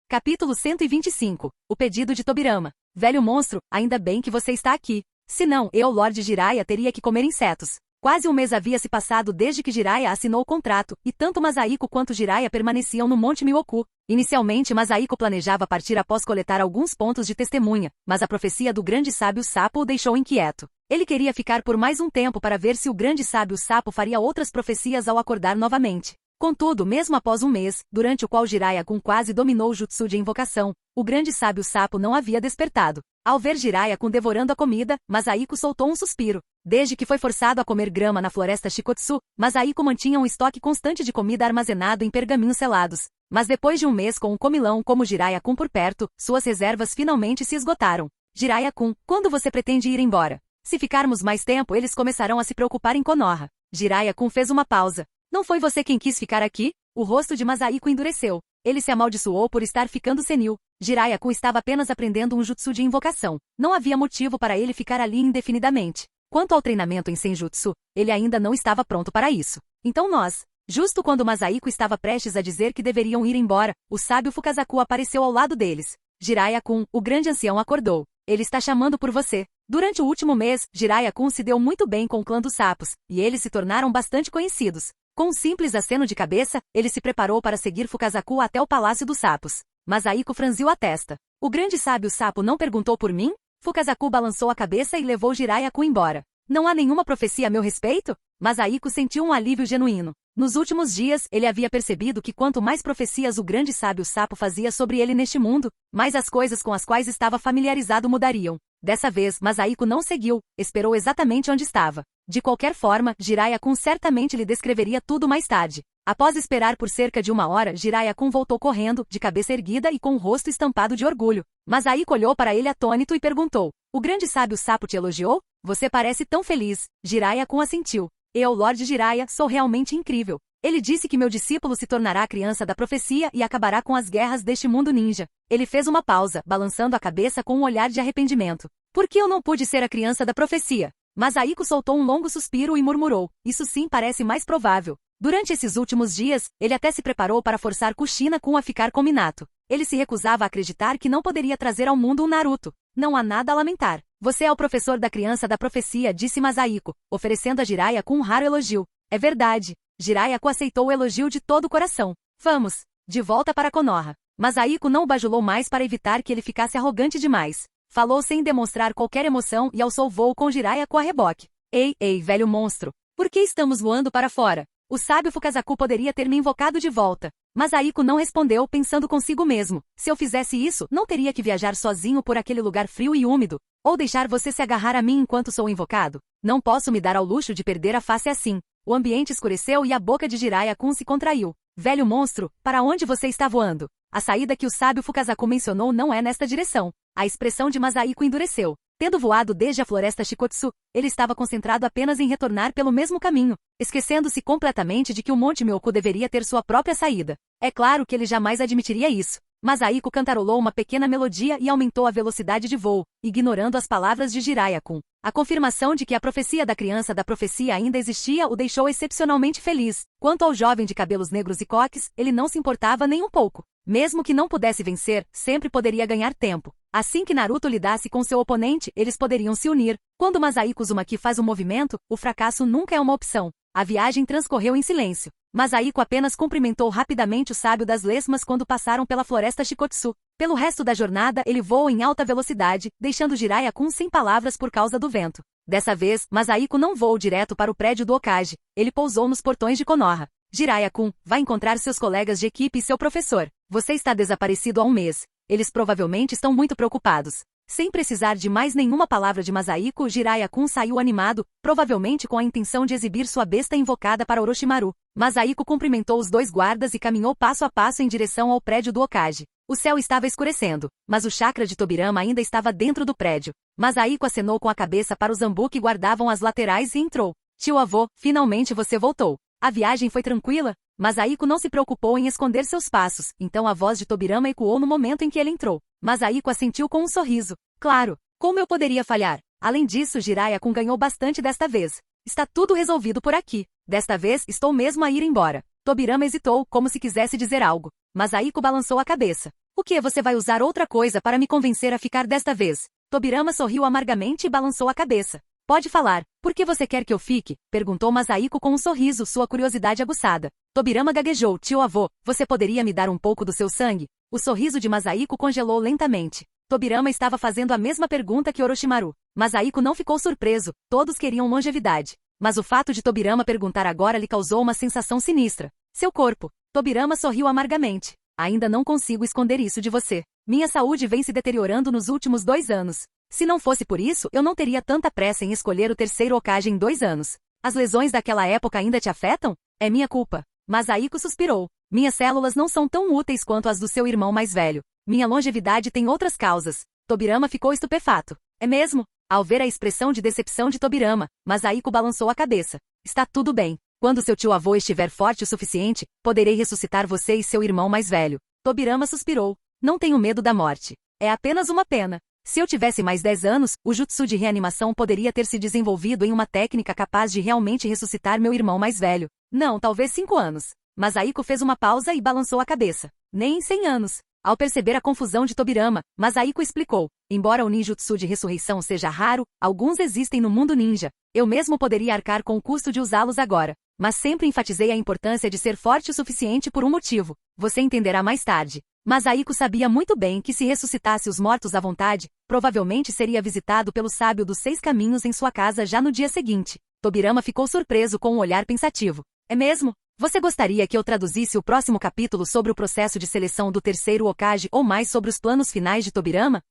Capítulo 125. O pedido de Tobirama. Velho monstro, ainda bem que você está aqui. Senão, eu, Lorde Jiraiya, teria que comer insetos. Quase um mês havia se passado desde que Jiraiya assinou o contrato, e tanto Masahiko quanto Jiraiya permaneciam no Monte Myoku. Inicialmente, Masahiko planejava partir após coletar alguns pontos de testemunha, mas a profecia do grande sábio sapo o deixou inquieto. Ele queria ficar por mais um tempo para ver se o grande sábio sapo faria outras profecias ao acordar novamente. Contudo, mesmo após um mês, durante o qual Jiraiya-kun quase dominou o jutsu de invocação, o grande sábio sapo não havia despertado. Ao ver Jiraiya-kun devorando a comida, Masahiko soltou um suspiro. Desde que foi forçado a comer grama na floresta Shikotsu, Masahiko mantinha um estoque constante de comida armazenado em pergaminhos selados. Mas depois de um mês com um comilão como Jiraiya-kun por perto, suas reservas finalmente se esgotaram. Jiraiya-kun, quando você pretende ir embora? Se ficarmos mais tempo, eles começarão a se preocupar em Konoha. Jiraiya-kun fez uma pausa. Não foi você quem quis ficar aqui? O rosto de Masahiko endureceu. Ele se amaldiçoou por estar ficando senil. Jiraiya-kun estava apenas aprendendo um jutsu de invocação. Não havia motivo para ele ficar ali indefinidamente. Quanto ao treinamento em Senjutsu, ele ainda não estava pronto para isso. Então nós... Justo quando Masahiko estava prestes a dizer que deveriam ir embora, o sábio Fukazaku apareceu ao lado deles. Jiraiya-kun, o grande ancião acordou. Ele está chamando por você. Durante o último mês, Jiraiya-kun se deu muito bem com o clã dos sapos, e eles se tornaram bastante conhecidos. Com um simples aceno de cabeça, ele se preparou para seguir Fukazaku até o Palácio dos Sapos. Masahiko franziu a testa. O grande sábio sapo não perguntou por mim? Fukazaku balançou a cabeça e levou Jiraiya-kun embora. Não há nenhuma profecia a meu respeito? Masahiko sentiu um alívio genuíno. Nos últimos dias, ele havia percebido que quanto mais profecias o grande sábio sapo fazia sobre ele neste mundo, mais as coisas com as quais estava familiarizado mudariam. Dessa vez, Masahiko não seguiu, esperou exatamente onde estava. De qualquer forma, Jiraiya-kun certamente lhe descreveria tudo mais tarde. Após esperar por cerca de 1 hora, Jiraiya-kun voltou correndo, de cabeça erguida e com o rosto estampado de orgulho. Masahiko olhou para ele atônito e perguntou: o grande sábio sapo te elogiou? Você parece tão feliz. Jiraiya-kun assentiu. Eu, Lorde Jiraiya, sou realmente incrível. Ele disse que meu discípulo se tornará a criança da profecia e acabará com as guerras deste mundo ninja. Ele fez uma pausa, balançando a cabeça com um olhar de arrependimento. Por que eu não pude ser a criança da profecia? Masahiko soltou um longo suspiro e murmurou. Isso sim parece mais provável. Durante esses últimos dias, ele até se preparou para forçar Kushina-kun a ficar com Minato. Ele se recusava a acreditar que não poderia trazer ao mundo um Naruto. Não há nada a lamentar. Você é o professor da criança da profecia, disse Masahiko, oferecendo a Jiraiya com um raro elogio. É verdade. Jiraiya aceitou o elogio de todo o coração. Vamos. De volta para Konoha. Masahiko não o bajulou mais para evitar que ele ficasse arrogante demais. Falou sem demonstrar qualquer emoção e alçou voo com Jiraiya a reboque. Ei, velho monstro. Por que estamos voando para fora? O sábio Fukazaku poderia ter me invocado de volta. Masahiko não respondeu, pensando consigo mesmo. Se eu fizesse isso, não teria que viajar sozinho por aquele lugar frio e úmido. Ou deixar você se agarrar a mim enquanto sou invocado. Não posso me dar ao luxo de perder a face assim. O ambiente escureceu e a boca de Jiraiya-kun se contraiu. Velho monstro, para onde você está voando? A saída que o sábio Fukazaku mencionou não é nesta direção. A expressão de Masahiko endureceu. Tendo voado desde a floresta Shikotsu, ele estava concentrado apenas em retornar pelo mesmo caminho, esquecendo-se completamente de que o Monte Myoku deveria ter sua própria saída. É claro que ele jamais admitiria isso. Masahiko cantarolou uma pequena melodia e aumentou a velocidade de voo, ignorando as palavras de Jiraiya-kun. A confirmação de que a profecia da criança da profecia ainda existia o deixou excepcionalmente feliz. Quanto ao jovem de cabelos negros e coques, ele não se importava nem um pouco. Mesmo que não pudesse vencer, sempre poderia ganhar tempo. Assim que Naruto lidasse com seu oponente, eles poderiam se unir. Quando Masahiko Uzumaki faz um movimento, o fracasso nunca é uma opção. A viagem transcorreu em silêncio. Masahiko apenas cumprimentou rapidamente o sábio das lesmas quando passaram pela floresta Shikotsu. Pelo resto da jornada, ele voou em alta velocidade, deixando Jiraiya-kun sem palavras por causa do vento. Dessa vez, Masahiko não voou direto para o prédio do Hokage. Ele pousou nos portões de Konoha. Jiraiya-kun, vai encontrar seus colegas de equipe e seu professor. Você está desaparecido há um mês. Eles provavelmente estão muito preocupados. Sem precisar de mais nenhuma palavra de Masahiko, Jiraiya-kun saiu animado, provavelmente com a intenção de exibir sua besta invocada para Orochimaru. Masahiko cumprimentou os dois guardas e caminhou passo a passo em direção ao prédio do Hokage. O céu estava escurecendo, mas o chakra de Tobirama ainda estava dentro do prédio. Masahiko acenou com a cabeça para os Zambu que guardavam as laterais e entrou. Tio avô, finalmente você voltou. A viagem foi tranquila? Masahiko não se preocupou em esconder seus passos, então a voz de Tobirama ecoou no momento em que ele entrou. Masahiko assentiu com um sorriso. Claro, como eu poderia falhar? Além disso, Jiraiya-kun ganhou bastante desta vez. Está tudo resolvido por aqui. Desta vez, estou mesmo a ir embora. Tobirama hesitou, como se quisesse dizer algo. Masahiko balançou a cabeça. O que você vai usar outra coisa para me convencer a ficar desta vez? Tobirama sorriu amargamente e balançou a cabeça. Pode falar. Por que você quer que eu fique? Perguntou Masahiko com um sorriso, sua curiosidade aguçada. Tobirama gaguejou. Tio avô, você poderia me dar um pouco do seu sangue? O sorriso de Masahiko congelou lentamente. Tobirama estava fazendo a mesma pergunta que Orochimaru. Masahiko não ficou surpreso. Todos queriam longevidade. Mas o fato de Tobirama perguntar agora lhe causou uma sensação sinistra. Seu corpo. Tobirama sorriu amargamente. Ainda não consigo esconder isso de você. Minha saúde vem se deteriorando nos últimos 2 anos. Se não fosse por isso, eu não teria tanta pressa em escolher o terceiro Hokage em 2 anos. As lesões daquela época ainda te afetam? É minha culpa. Masahiko suspirou. Minhas células não são tão úteis quanto as do seu irmão mais velho. Minha longevidade tem outras causas. Tobirama ficou estupefato. É mesmo? Ao ver a expressão de decepção de Tobirama, Masahiko balançou a cabeça. Está tudo bem. Quando seu tio-avô estiver forte o suficiente, poderei ressuscitar você e seu irmão mais velho. Tobirama suspirou. Não tenho medo da morte. É apenas uma pena. Se eu tivesse mais 10 anos, o jutsu de reanimação poderia ter se desenvolvido em uma técnica capaz de realmente ressuscitar meu irmão mais velho. Não, talvez 5 anos. Masahiko fez uma pausa e balançou a cabeça. Nem em 100 anos. Ao perceber a confusão de Tobirama, Masahiko explicou. Embora o ninjutsu de ressurreição seja raro, alguns existem no mundo ninja. Eu mesmo poderia arcar com o custo de usá-los agora. Mas sempre enfatizei a importância de ser forte o suficiente por um motivo. Você entenderá mais tarde. Masahiko sabia muito bem que se ressuscitasse os mortos à vontade, provavelmente seria visitado pelo sábio dos 6 caminhos em sua casa já no dia seguinte. Tobirama ficou surpreso com um olhar pensativo. É mesmo? Você gostaria que eu traduzisse o próximo capítulo sobre o processo de seleção do terceiro Hokage ou mais sobre os planos finais de Tobirama?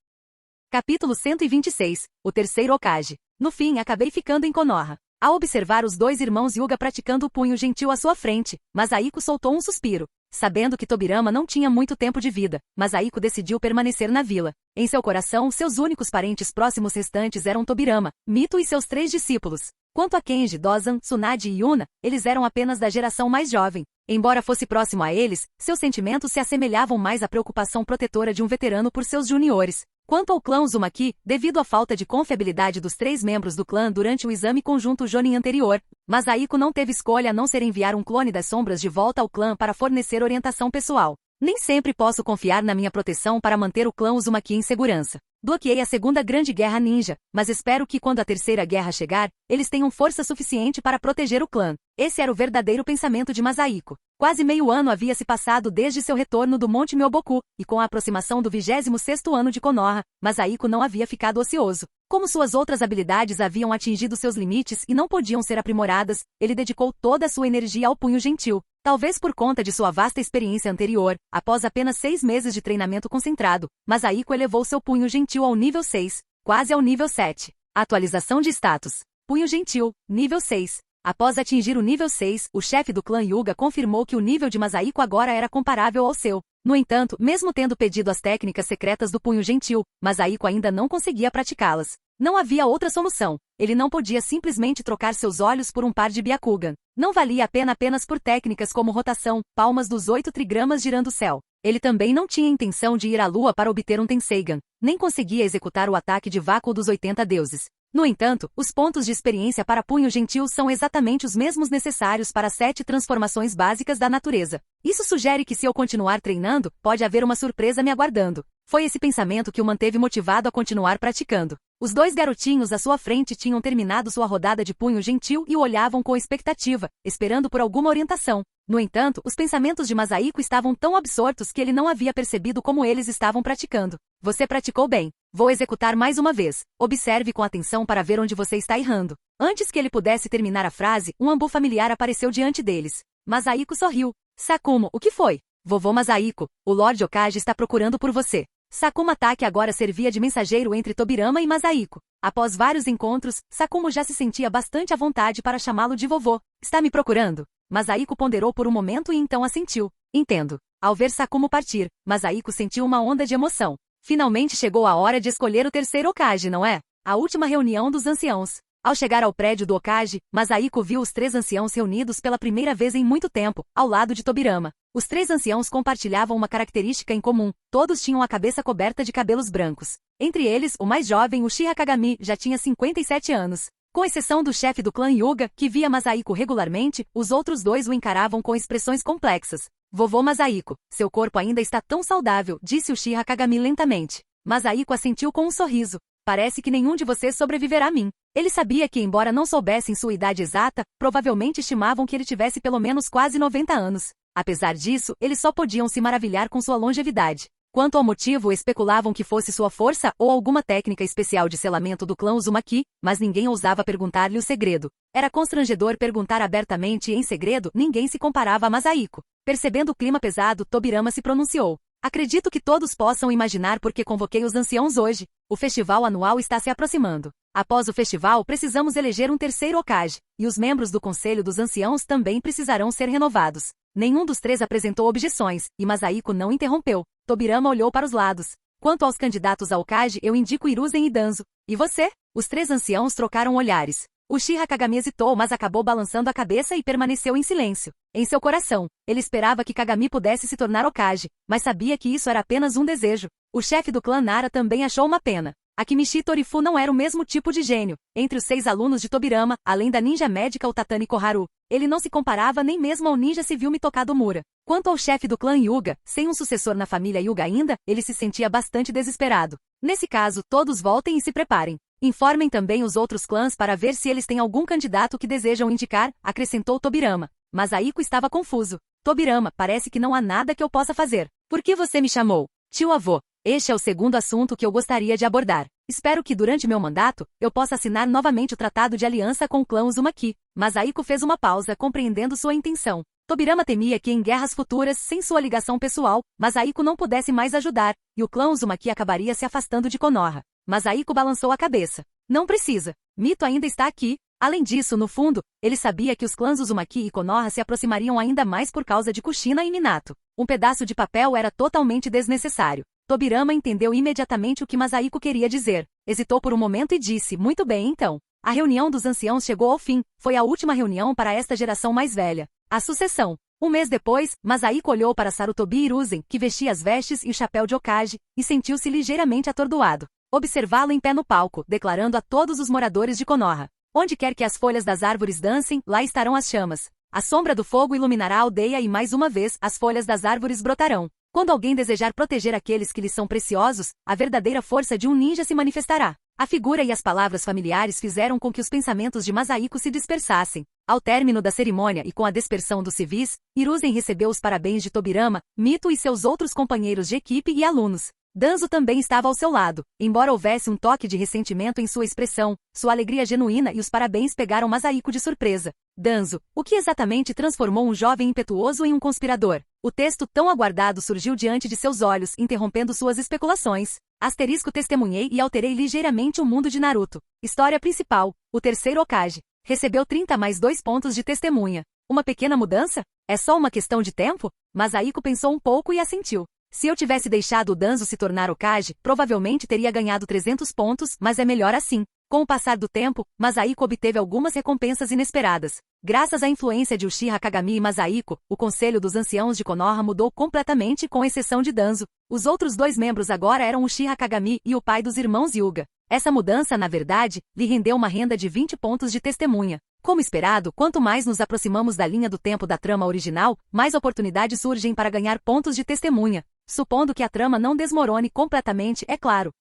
Capítulo 126. O terceiro Hokage. No fim, acabei ficando em Konoha. Ao observar os 2 irmãos Hyuga praticando o punho gentil à sua frente, Masahiko soltou um suspiro. Sabendo que Tobirama não tinha muito tempo de vida, Masahiko decidiu permanecer na vila. Em seu coração, seus únicos parentes próximos restantes eram Tobirama, Mito e seus 3 discípulos. Quanto a Kenji, Dozan, Tsunade e Yuna, eles eram apenas da geração mais jovem. Embora fosse próximo a eles, seus sentimentos se assemelhavam mais à preocupação protetora de um veterano por seus juniores. Quanto ao clã Uzumaki, devido à falta de confiabilidade dos 3 membros do clã durante o exame conjunto Jonin anterior, Masahiko não teve escolha a não ser enviar um clone das sombras de volta ao clã para fornecer orientação pessoal. Nem sempre posso confiar na minha proteção para manter o clã Uzumaki em segurança. Bloqueei a Segunda Grande Guerra Ninja, mas espero que quando a Terceira Guerra chegar, eles tenham força suficiente para proteger o clã. Esse era o verdadeiro pensamento de Masahiko. Quase meio ano havia se passado desde seu retorno do Monte Myoboku, e com a aproximação do 26º ano de Konoha, Masahiko não havia ficado ocioso. Como suas outras habilidades haviam atingido seus limites e não podiam ser aprimoradas, ele dedicou toda a sua energia ao punho gentil. Talvez por conta de sua vasta experiência anterior, após apenas 6 meses de treinamento concentrado, Masahiko elevou seu punho gentil ao nível 6, quase ao nível 7. Atualização de status. Punho gentil, nível 6. Após atingir o nível 6, o chefe do clã Hyuga confirmou que o nível de Masahiko agora era comparável ao seu. No entanto, mesmo tendo pedido as técnicas secretas do punho gentil, Masahiko ainda não conseguia praticá-las. Não havia outra solução. Ele não podia simplesmente trocar seus olhos por um par de Byakugan. Não valia a pena apenas por técnicas como rotação, palmas dos 8 trigramas girando o céu. Ele também não tinha intenção de ir à lua para obter um Tenseigan, nem conseguia executar o ataque de vácuo dos 80 deuses. No entanto, os pontos de experiência para punho gentil são exatamente os mesmos necessários para 7 transformações básicas da natureza. Isso sugere que se eu continuar treinando, pode haver uma surpresa me aguardando. Foi esse pensamento que o manteve motivado a continuar praticando. Os 2 garotinhos à sua frente tinham terminado sua rodada de punho gentil e o olhavam com expectativa, esperando por alguma orientação. No entanto, os pensamentos de Masahiko estavam tão absortos que ele não havia percebido como eles estavam praticando. Você praticou bem. Vou executar mais uma vez. Observe com atenção para ver onde você está errando. Antes que ele pudesse terminar a frase, um ambu familiar apareceu diante deles. Masahiko sorriu. Sakumo, o que foi? Vovô Masahiko, o Lord Okage está procurando por você. Sakuma Taki agora servia de mensageiro entre Tobirama e Masahiko. Após vários encontros, Sakumo já se sentia bastante à vontade para chamá-lo de vovô. Está me procurando? Masahiko ponderou por um momento e então assentiu. Entendo. Ao ver Sakumo partir, Masahiko sentiu uma onda de emoção. Finalmente chegou a hora de escolher o terceiro Okage, não é? A última reunião dos anciãos. Ao chegar ao prédio do Okage, Masahiko viu os 3 anciãos reunidos pela primeira vez em muito tempo, ao lado de Tobirama. Os 3 anciãos compartilhavam uma característica em comum, todos tinham a cabeça coberta de cabelos brancos. Entre eles, o mais jovem, Uchiha Kagami, já tinha 57 anos. Com exceção do chefe do clã Hyuga, que via Masahiko regularmente, os outros 2 o encaravam com expressões complexas. Vovô Masahiko, seu corpo ainda está tão saudável, disse Uchiha Kagami lentamente. Masahiko assentiu com um sorriso. Parece que nenhum de vocês sobreviverá a mim. Ele sabia que, embora não soubessem sua idade exata, provavelmente estimavam que ele tivesse pelo menos quase 90 anos. Apesar disso, eles só podiam se maravilhar com sua longevidade. Quanto ao motivo, especulavam que fosse sua força ou alguma técnica especial de selamento do clã Uzumaki, mas ninguém ousava perguntar-lhe o segredo. Era constrangedor perguntar abertamente e em segredo, ninguém se comparava a Masahiko. Percebendo o clima pesado, Tobirama se pronunciou. Acredito que todos possam imaginar por que convoquei os anciãos hoje. O festival anual está se aproximando. Após o festival, precisamos eleger um terceiro Okage, e os membros do Conselho dos Anciãos também precisarão ser renovados. Nenhum dos 3 apresentou objeções, e Masahiko não interrompeu. Tobirama olhou para os lados. Quanto aos candidatos a Okage, eu indico Hiruzen e Danzo. E você? Os 3 anciãos trocaram olhares. Uchiha Kagami hesitou, mas acabou balançando a cabeça e permaneceu em silêncio. Em seu coração, ele esperava que Kagami pudesse se tornar Okage, mas sabia que isso era apenas um desejo. O chefe do clã Nara também achou uma pena. Akimichi Torifu não era o mesmo tipo de gênio. Entre os 6 alunos de Tobirama, além da ninja médica Tatani Koharu, ele não se comparava nem mesmo ao ninja civil Mitokado Mura. Quanto ao chefe do clã Hyuga, sem um sucessor na família Hyuga ainda, ele se sentia bastante desesperado. Nesse caso, todos voltem e se preparem. Informem também os outros clãs para ver se eles têm algum candidato que desejam indicar, acrescentou Tobirama. Masahiko estava confuso. Tobirama, parece que não há nada que eu possa fazer. Por que você me chamou? Tio avô. Este é o segundo assunto que eu gostaria de abordar. Espero que durante meu mandato, eu possa assinar novamente o tratado de aliança com o clã Uzumaki. Masahiko fez uma pausa, compreendendo sua intenção. Tobirama temia que em guerras futuras, sem sua ligação pessoal, Masahiko não pudesse mais ajudar, e o clã Uzumaki acabaria se afastando de Konoha. Masahiko balançou a cabeça. Não precisa. Mito ainda está aqui. Além disso, no fundo, ele sabia que os clãs Uzumaki e Konoha se aproximariam ainda mais por causa de Kushina e Minato. Um pedaço de papel era totalmente desnecessário. Tobirama entendeu imediatamente o que Masahiko queria dizer. Hesitou por um momento e disse, muito bem então. A reunião dos anciãos chegou ao fim. Foi a última reunião para esta geração mais velha. A sucessão. Um mês depois, Masahiko olhou para Sarutobi Hiruzen, que vestia as vestes e o chapéu de Okage, e sentiu-se ligeiramente atordoado. Observá-lo em pé no palco, declarando a todos os moradores de Konoha. Onde quer que as folhas das árvores dancem, lá estarão as chamas. A sombra do fogo iluminará a aldeia e mais uma vez, as folhas das árvores brotarão. Quando alguém desejar proteger aqueles que lhes são preciosos, a verdadeira força de um ninja se manifestará. A figura e as palavras familiares fizeram com que os pensamentos de Masahiko se dispersassem. Ao término da cerimônia e com a dispersão dos civis, Hiruzen recebeu os parabéns de Tobirama, Mito e seus outros companheiros de equipe e alunos. Danzo também estava ao seu lado. Embora houvesse um toque de ressentimento em sua expressão, sua alegria genuína e os parabéns pegaram Masahiko de surpresa. Danzo, o que exatamente transformou um jovem impetuoso em um conspirador? O texto tão aguardado surgiu diante de seus olhos, interrompendo suas especulações. Asterisco testemunhei e alterei ligeiramente o mundo de Naruto. História principal. O terceiro Hokage recebeu 30 mais 2 pontos de testemunha. Uma pequena mudança? É só uma questão de tempo? Masahiko pensou um pouco e assentiu. Se eu tivesse deixado o Danzo se tornar Hokage, provavelmente teria ganhado 300 pontos, mas é melhor assim. Com o passar do tempo, Masahiko obteve algumas recompensas inesperadas. Graças à influência de Uchiha Kagami e Masahiko, o Conselho dos Anciãos de Konoha mudou completamente com exceção de Danzo. Os outros 2 membros agora eram Uchiha Kagami e o pai dos irmãos Hyuga. Essa mudança, na verdade, lhe rendeu uma renda de 20 pontos de testemunha. Como esperado, quanto mais nos aproximamos da linha do tempo da trama original, mais oportunidades surgem para ganhar pontos de testemunha. Supondo que a trama não desmorone completamente, é claro.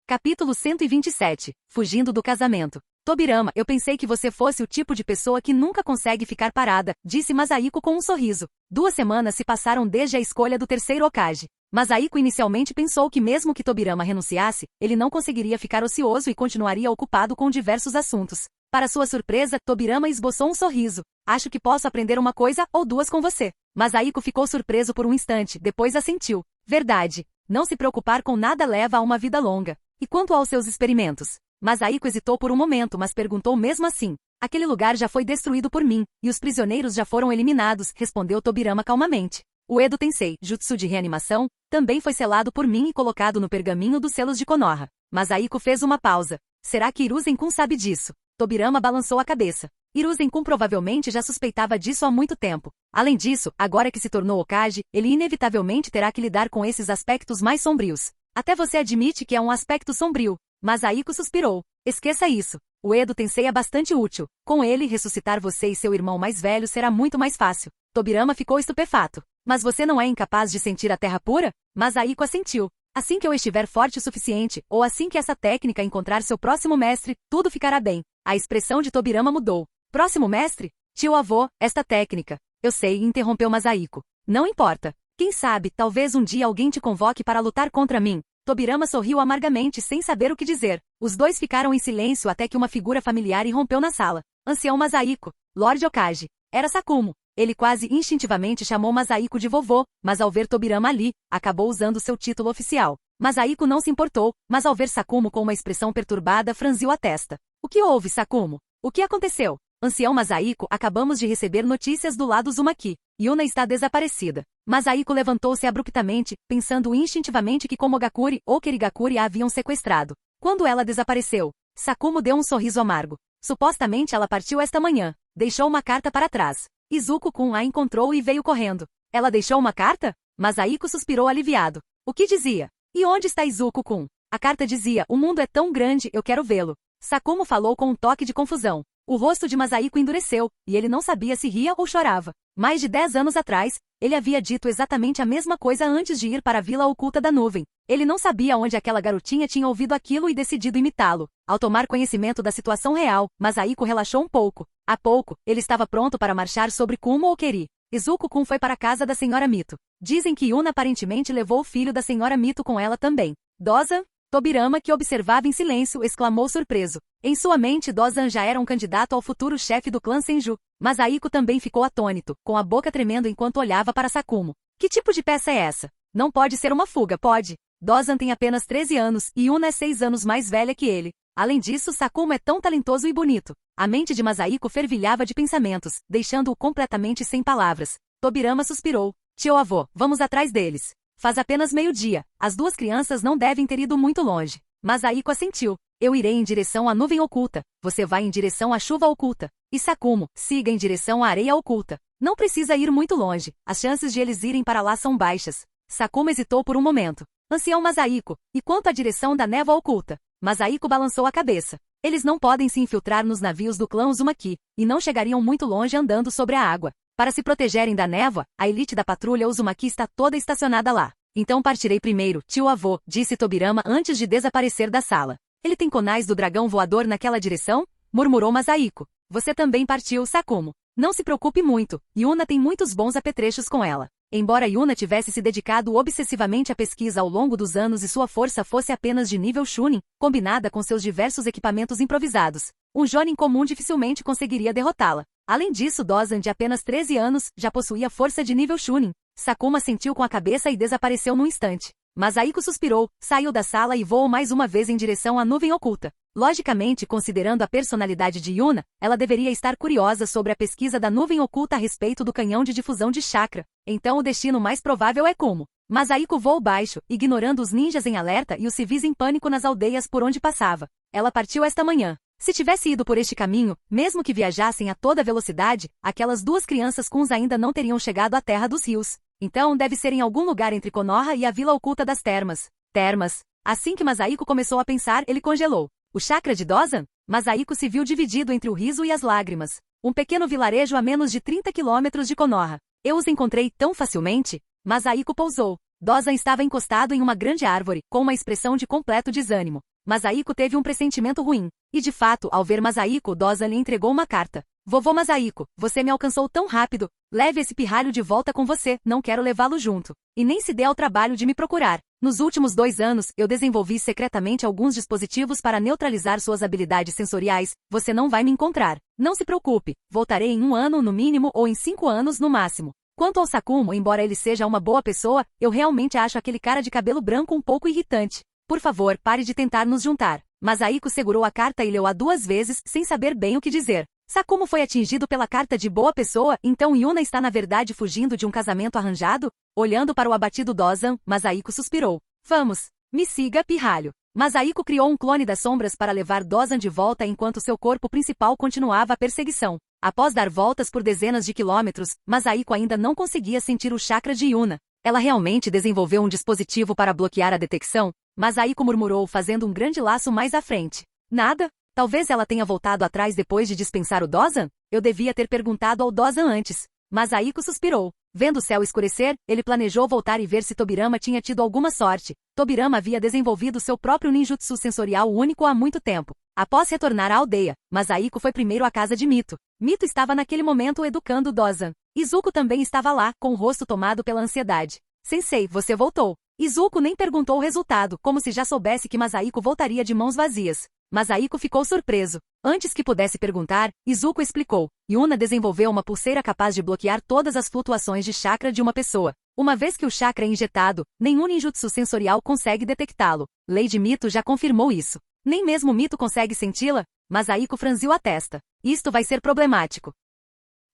Capítulo 127. Fugindo do casamento. Tobirama, eu pensei que você fosse o tipo de pessoa que nunca consegue ficar parada, disse Masahiko com um sorriso. 2 semanas se passaram desde a escolha do terceiro Hokage. Masahiko inicialmente pensou que mesmo que Tobirama renunciasse, ele não conseguiria ficar ocioso e continuaria ocupado com diversos assuntos. Para sua surpresa, Tobirama esboçou um sorriso. Acho que posso aprender uma coisa ou 2 com você. Masahiko ficou surpreso por um instante, depois assentiu. Verdade. Não se preocupar com nada leva a uma vida longa. E quanto aos seus experimentos? Masahiko hesitou por um momento, mas perguntou mesmo assim. Aquele lugar já foi destruído por mim, e os prisioneiros já foram eliminados, respondeu Tobirama calmamente. O Edo Tensei, jutsu de reanimação, também foi selado por mim e colocado no pergaminho dos selos de Konoha. Masahiko fez uma pausa. Será que Hiruzen-kun sabe disso? Tobirama balançou a cabeça. Hiruzen-kun provavelmente já suspeitava disso há muito tempo. Além disso, agora que se tornou Hokage, ele inevitavelmente terá que lidar com esses aspectos mais sombrios. Até você admite que é um aspecto sombrio. Masahiko suspirou. Esqueça isso. O Edo Tensei é bastante útil. Com ele, ressuscitar você e seu irmão mais velho será muito mais fácil. Tobirama ficou estupefato. Mas você não é incapaz de sentir a terra pura? Masahiko assentiu. Assim que eu estiver forte o suficiente, ou assim que essa técnica encontrar seu próximo mestre, tudo ficará bem. A expressão de Tobirama mudou. Próximo mestre? Tio-avô, esta técnica. Eu sei, interrompeu Masahiko. Não importa. Quem sabe, talvez um dia alguém te convoque para lutar contra mim. Tobirama sorriu amargamente sem saber o que dizer. Os 2 ficaram em silêncio até que uma figura familiar irrompeu na sala. Ancião Masahiko. Lord Hokage. Era Sakumo. Ele quase instintivamente chamou Masahiko de vovô, mas ao ver Tobirama ali, acabou usando seu título oficial. Masahiko não se importou, mas ao ver Sakumo com uma expressão perturbada franziu a testa. O que houve, Sakumo? O que aconteceu? Ancião Masahiko, acabamos de receber notícias do lado Uzumaki. Yuna está desaparecida. Masahiko levantou-se abruptamente, pensando instintivamente que Komogakure ou Kerigakure a haviam sequestrado. Quando ela desapareceu? Sakumo deu um sorriso amargo. Supostamente ela partiu esta manhã. Deixou uma carta para trás. Izuku-kun a encontrou e veio correndo. Ela deixou uma carta? Masahiko suspirou aliviado. O que dizia? E onde está Izuku-kun? A carta dizia, o mundo é tão grande, eu quero vê-lo. Sakumo falou com um toque de confusão. O rosto de Masahiko endureceu, e ele não sabia se ria ou chorava. Mais de 10 anos atrás, ele havia dito exatamente a mesma coisa antes de ir para a Vila Oculta da Nuvem. Ele não sabia onde aquela garotinha tinha ouvido aquilo e decidido imitá-lo. Ao tomar conhecimento da situação real, Masahiko relaxou um pouco. Há pouco, ele estava pronto para marchar sobre Kumo ou Keri. Izuku-kun foi para a casa da senhora Mito. Dizem que Yuna aparentemente levou o filho da senhora Mito com ela também. Dozan? Tobirama, que observava em silêncio, exclamou surpreso. Em sua mente, Dozan já era um candidato ao futuro chefe do clã Senju. Masahiko também ficou atônito, com a boca tremendo enquanto olhava para Sakumo. Que tipo de peça é essa? Não pode ser uma fuga, pode? Dozan tem apenas 13 anos e Yuna é 6 anos mais velha que ele. Além disso, Sakumo é tão talentoso e bonito. A mente de Masahiko fervilhava de pensamentos, deixando-o completamente sem palavras. Tobirama suspirou. Tio-avô, vamos atrás deles. Faz apenas meio-dia. As 2 crianças não devem ter ido muito longe. Masahiko assentiu. Eu irei em direção à nuvem oculta. Você vai em direção à chuva oculta. E Sakumo, siga em direção à areia oculta. Não precisa ir muito longe. As chances de eles irem para lá são baixas. Sakumo hesitou por um momento. Ancião Masahiko, e quanto à direção da névoa oculta? Masahiko balançou a cabeça. Eles não podem se infiltrar nos navios do clã Uzumaki, e não chegariam muito longe andando sobre a água. Para se protegerem da névoa, a elite da patrulha Uzumaki está toda estacionada lá. Então partirei primeiro, tio-avô, disse Tobirama antes de desaparecer da sala. Ele tem conais do dragão voador naquela direção? Murmurou Masahiko. Você também partiu, Sakumo. Não se preocupe muito, Yuna tem muitos bons apetrechos com ela. Embora Yuna tivesse se dedicado obsessivamente à pesquisa ao longo dos anos e sua força fosse apenas de nível Chunin, combinada com seus diversos equipamentos improvisados, um Jonin comum dificilmente conseguiria derrotá-la. Além disso, Dozan, de apenas 13 anos, já possuía força de nível Chunin. Sakuma sentiu com a cabeça e desapareceu num instante. Masahiko suspirou, saiu da sala e voou mais uma vez em direção à nuvem oculta. Logicamente, considerando a personalidade de Yuna, ela deveria estar curiosa sobre a pesquisa da nuvem oculta a respeito do canhão de difusão de chakra. Então o destino mais provável é como. Masahiko voou baixo, ignorando os ninjas em alerta e os civis em pânico nas aldeias por onde passava. Ela partiu esta manhã. Se tivesse ido por este caminho, mesmo que viajassem a toda velocidade, aquelas duas crianças Kuns ainda não teriam chegado à Terra dos Rios. Então deve ser em algum lugar entre Konoha e a Vila Oculta das Termas. Termas. Assim que Masahiko começou a pensar, ele congelou. O chakra de Dozan? Masahiko se viu dividido entre o riso e as lágrimas. Um pequeno vilarejo a menos de 30 quilômetros de Konoha. Eu os encontrei tão facilmente? Masahiko pousou. Dozan estava encostado em uma grande árvore, com uma expressão de completo desânimo. Masahiko teve um pressentimento ruim. E de fato, ao ver Masahiko, Dozan lhe entregou uma carta. Vovô Masahiko, você me alcançou tão rápido. Leve esse pirralho de volta com você, não quero levá-lo junto. E nem se dê ao trabalho de me procurar. Nos últimos 2 anos, eu desenvolvi secretamente alguns dispositivos para neutralizar suas habilidades sensoriais. Você não vai me encontrar. Não se preocupe, voltarei em 1 ano no mínimo ou em 5 anos no máximo. Quanto ao Sakumo, embora ele seja uma boa pessoa, eu realmente acho aquele cara de cabelo branco um pouco irritante. Por favor, pare de tentar nos juntar. Masahiko segurou a carta e leu-a 2 vezes, sem saber bem o que dizer. Sakumo foi atingido pela carta de boa pessoa, então Yuna está na verdade fugindo de um casamento arranjado? Olhando para o abatido Dozan, Masahiko suspirou. Vamos. Me siga, pirralho. Masahiko criou um clone das sombras para levar Dozan de volta enquanto seu corpo principal continuava a perseguição. Após dar voltas por dezenas de quilômetros, Masahiko ainda não conseguia sentir o chakra de Yuna. Ela realmente desenvolveu um dispositivo para bloquear a detecção? Masahiko murmurou, fazendo um grande laço mais à frente. Nada? Talvez ela tenha voltado atrás depois de dispensar o Dozan? Eu devia ter perguntado ao Dozan antes. Masahiko suspirou. Vendo o céu escurecer, ele planejou voltar e ver se Tobirama tinha tido alguma sorte. Tobirama havia desenvolvido seu próprio ninjutsu sensorial único há muito tempo. Após retornar à aldeia, Masahiko foi primeiro à casa de Mito. Mito estava naquele momento educando Dozan. Izuku também estava lá, com o rosto tomado pela ansiedade. Sensei, você voltou. Izuku nem perguntou o resultado, como se já soubesse que Masahiko voltaria de mãos vazias. Masahiko ficou surpreso. Antes que pudesse perguntar, Izuku explicou. Yuna desenvolveu uma pulseira capaz de bloquear todas as flutuações de chakra de uma pessoa. Uma vez que o chakra é injetado, nenhum ninjutsu sensorial consegue detectá-lo. Lady Mito já confirmou isso. Nem mesmo Mito consegue senti-la? Masahiko franziu a testa. Isto vai ser problemático.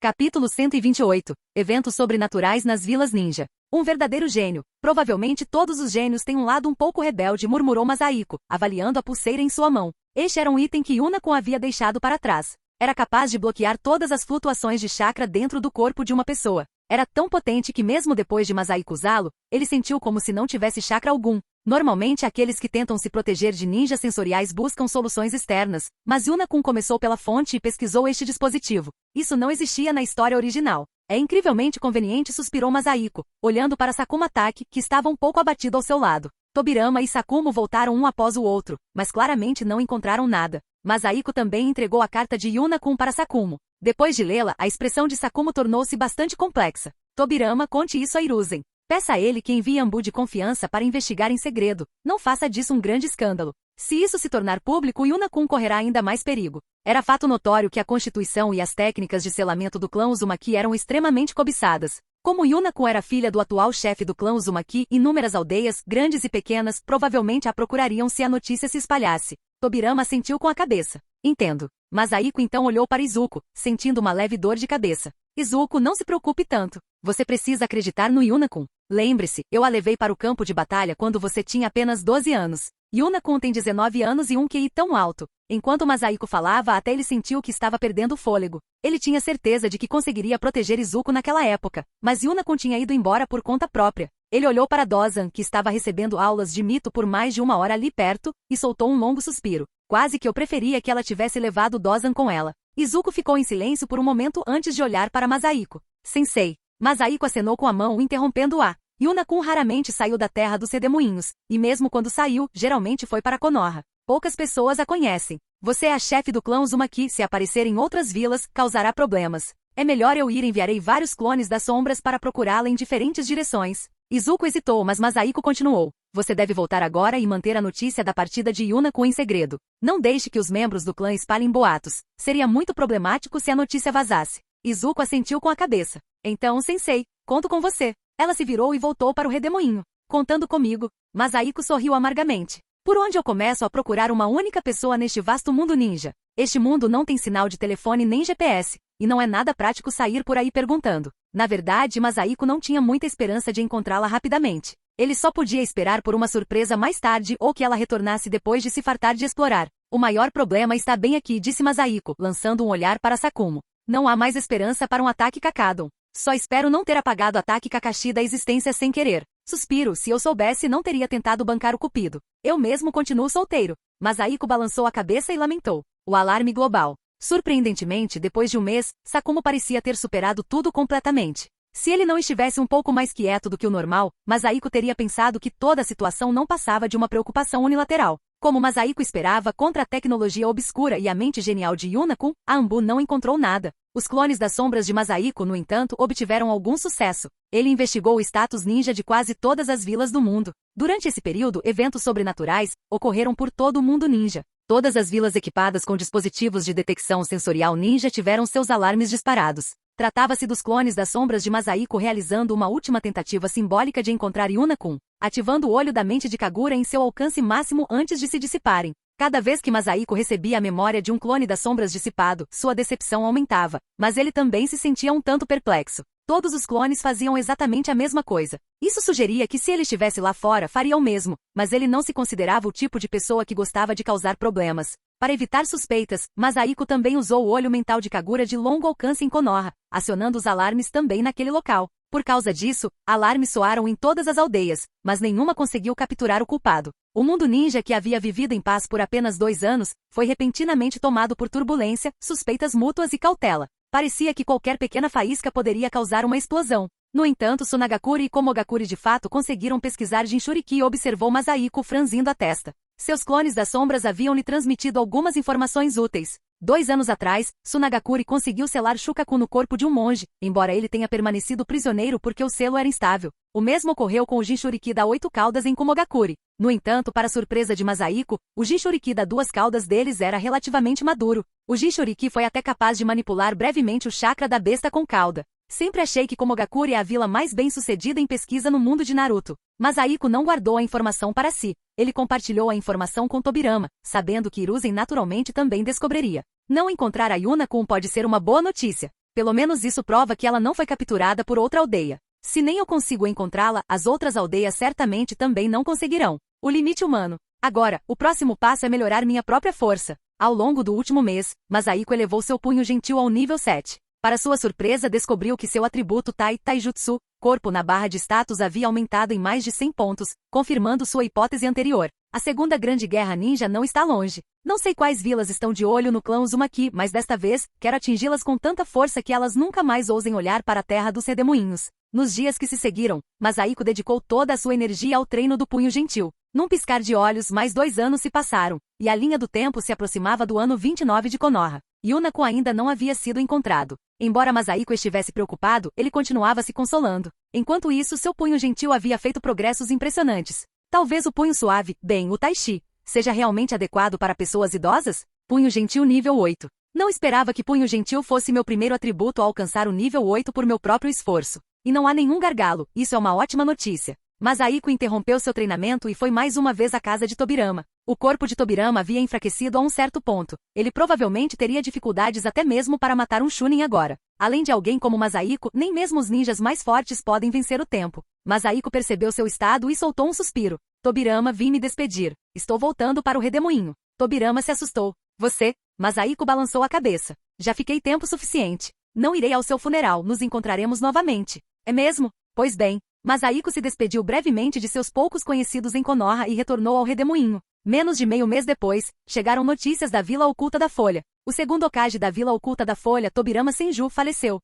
Capítulo 128. Eventos sobrenaturais nas Vilas Ninja. Um verdadeiro gênio. Provavelmente todos os gênios têm um lado um pouco rebelde, murmurou Masahiko, avaliando a pulseira em sua mão. Este era um item que Yuna-kun havia deixado para trás. Era capaz de bloquear todas as flutuações de chakra dentro do corpo de uma pessoa. Era tão potente que mesmo depois de Masahiko usá-lo, ele sentiu como se não tivesse chakra algum. Normalmente aqueles que tentam se proteger de ninjas sensoriais buscam soluções externas, mas Yuna-kun começou pela fonte e pesquisou este dispositivo. Isso não existia na história original. É incrivelmente conveniente, suspirou Masahiko, olhando para Sakuma Taki, que estava um pouco abatido ao seu lado. Tobirama e Sakumo voltaram um após o outro, mas claramente não encontraram nada. Masahiko também entregou a carta de Yuna-kun para Sakumo. Depois de lê-la, a expressão de Sakumo tornou-se bastante complexa. Tobirama, conte isso a Hiruzen. Peça a ele que envie Ambu de confiança para investigar em segredo. Não faça disso um grande escândalo. Se isso se tornar público, Yuna-kun correrá ainda mais perigo. Era fato notório que a constituição e as técnicas de selamento do clã Uzumaki eram extremamente cobiçadas. Como Yuna-kun era filha do atual chefe do clã Uzumaki, inúmeras aldeias, grandes e pequenas, provavelmente a procurariam se a notícia se espalhasse. Tobirama assentiu com a cabeça. Entendo. Masahiko então olhou para Izuku, sentindo uma leve dor de cabeça. Izuku, não se preocupe tanto. Você precisa acreditar no Yuna-kun. Lembre-se, eu a levei para o campo de batalha quando você tinha apenas 12 anos. Yuna-kun tem 19 anos e um QI tão alto. Enquanto Masahiko falava, até ele sentiu que estava perdendo o fôlego. Ele tinha certeza de que conseguiria proteger Izuku naquela época, mas Yuna-kun tinha ido embora por conta própria. Ele olhou para Dozan, que estava recebendo aulas de Mito por mais de 1 hora ali perto, e soltou um longo suspiro. Quase que eu preferia que ela tivesse levado Dozan com ela. Izuku ficou em silêncio por um momento antes de olhar para Masahiko. Sensei. Masahiko acenou com a mão interrompendo-a. Yuna-kun raramente saiu da terra dos redemoinhos, e mesmo quando saiu, geralmente foi para Konoha. Poucas pessoas a conhecem. Você é a chefe do clã Uzumaki, se aparecer em outras vilas, causará problemas. É melhor eu ir, enviarei vários clones das sombras para procurá-la em diferentes direções. Izuku hesitou, mas Masahiko continuou. Você deve voltar agora e manter a notícia da partida de Yuna-kun em segredo. Não deixe que os membros do clã espalhem boatos. Seria muito problemático se a notícia vazasse. Izuku assentiu com a cabeça. Então, sensei, conto com você. Ela se virou e voltou para o redemoinho. Contando comigo. Masahiko sorriu amargamente. Por onde eu começo a procurar uma única pessoa neste vasto mundo ninja? Este mundo não tem sinal de telefone nem GPS, e não é nada prático sair por aí perguntando. Na verdade, Masahiko não tinha muita esperança de encontrá-la rapidamente. Ele só podia esperar por uma surpresa mais tarde ou que ela retornasse depois de se fartar de explorar. O maior problema está bem aqui, disse Masahiko, lançando um olhar para Sakumo. Não há mais esperança para um ataque Kakadon. Só espero não ter apagado o ataque Kakashi da existência sem querer. Suspiro, se eu soubesse não teria tentado bancar o cupido. Eu mesmo continuo solteiro. Masahiko balançou a cabeça e lamentou. O alarme global. Surpreendentemente, depois de um mês, Sakumo parecia ter superado tudo completamente. Se ele não estivesse um pouco mais quieto do que o normal, Masahiko teria pensado que toda a situação não passava de uma preocupação unilateral. Como Masahiko esperava, contra a tecnologia obscura e a mente genial de Yuna-kun, a Anbu não encontrou nada. Os clones das sombras de Masahiko, no entanto, obtiveram algum sucesso. Ele investigou o status ninja de quase todas as vilas do mundo. Durante esse período, eventos sobrenaturais ocorreram por todo o mundo ninja. Todas as vilas equipadas com dispositivos de detecção sensorial ninja tiveram seus alarmes disparados. Tratava-se dos clones das sombras de Masahiko realizando uma última tentativa simbólica de encontrar Yuna-kun, ativando o olho da mente de Kagura em seu alcance máximo antes de se dissiparem. Cada vez que Masahiko recebia a memória de um clone das sombras dissipado, sua decepção aumentava, mas ele também se sentia um tanto perplexo. Todos os clones faziam exatamente a mesma coisa. Isso sugeria que se ele estivesse lá fora, faria o mesmo, mas ele não se considerava o tipo de pessoa que gostava de causar problemas. Para evitar suspeitas, Masahiko também usou o olho mental de Kagura de longo alcance em Konoha, acionando os alarmes também naquele local. Por causa disso, alarmes soaram em todas as aldeias, mas nenhuma conseguiu capturar o culpado. O mundo ninja, que havia vivido em paz por apenas 2 anos, foi repentinamente tomado por turbulência, suspeitas mútuas e cautela. Parecia que qualquer pequena faísca poderia causar uma explosão. No entanto, Sunagakure e Komogakure de fato conseguiram pesquisar Jinchuriki e observou Masahiko franzindo a testa. Seus clones das sombras haviam lhe transmitido algumas informações úteis. 2 anos atrás, Sunagakure conseguiu selar Shukaku no corpo de um monge, embora ele tenha permanecido prisioneiro porque o selo era instável. O mesmo ocorreu com o Jinchuriki da 8 caudas em Komogakure. No entanto, para surpresa de Masahiko, o Jinchuriki da 2 caudas deles era relativamente maduro. O Jinchuriki foi até capaz de manipular brevemente o chakra da besta com cauda. Sempre achei que Komogakure é a vila mais bem-sucedida em pesquisa no mundo de Naruto. Masahiko não guardou a informação para si. Ele compartilhou a informação com Tobirama, sabendo que Hiruzen naturalmente também descobriria. Não encontrar a Yuna-kun pode ser uma boa notícia. Pelo menos isso prova que ela não foi capturada por outra aldeia. Se nem eu consigo encontrá-la, as outras aldeias certamente também não conseguirão. O limite humano. Agora, o próximo passo é melhorar minha própria força. Ao longo do último mês, Masahiko elevou seu punho gentil ao nível 7. Para sua surpresa, descobriu que seu atributo Taijutsu, corpo na barra de status, havia aumentado em mais de 100 pontos, confirmando sua hipótese anterior. A segunda grande guerra ninja não está longe. Não sei quais vilas estão de olho no clã Uzumaki, mas desta vez, quero atingi-las com tanta força que elas nunca mais ousem olhar para a terra dos redemoinhos. Nos dias que se seguiram, Masahiko dedicou toda a sua energia ao treino do punho gentil. Num piscar de olhos, mais 2 anos se passaram, e a linha do tempo se aproximava do ano 29 de Konoha. Yuna-kun ainda não havia sido encontrado. Embora Masahiko estivesse preocupado, ele continuava se consolando. Enquanto isso, seu punho gentil havia feito progressos impressionantes. Talvez o punho suave, bem, o Taishi, seja realmente adequado para pessoas idosas? Punho gentil nível 8. Não esperava que punho gentil fosse meu primeiro atributo a alcançar o nível 8 por meu próprio esforço. E não há nenhum gargalo, isso é uma ótima notícia. Masahiko interrompeu seu treinamento e foi mais uma vez à casa de Tobirama. O corpo de Tobirama havia enfraquecido a um certo ponto. Ele provavelmente teria dificuldades até mesmo para matar um Chunin agora. Além de alguém como Masahiko, nem mesmo os ninjas mais fortes podem vencer o tempo. Masahiko percebeu seu estado e soltou um suspiro. Tobirama, vim me despedir. Estou voltando para o redemoinho. Tobirama se assustou. Você? Masahiko balançou a cabeça. Já fiquei tempo suficiente. Não irei ao seu funeral, nos encontraremos novamente. É mesmo? Pois bem. Masahiko se despediu brevemente de seus poucos conhecidos em Konoha e retornou ao redemoinho. Menos de meio mês depois, chegaram notícias da Vila Oculta da Folha. O segundo Hokage da Vila Oculta da Folha, Tobirama Senju, faleceu.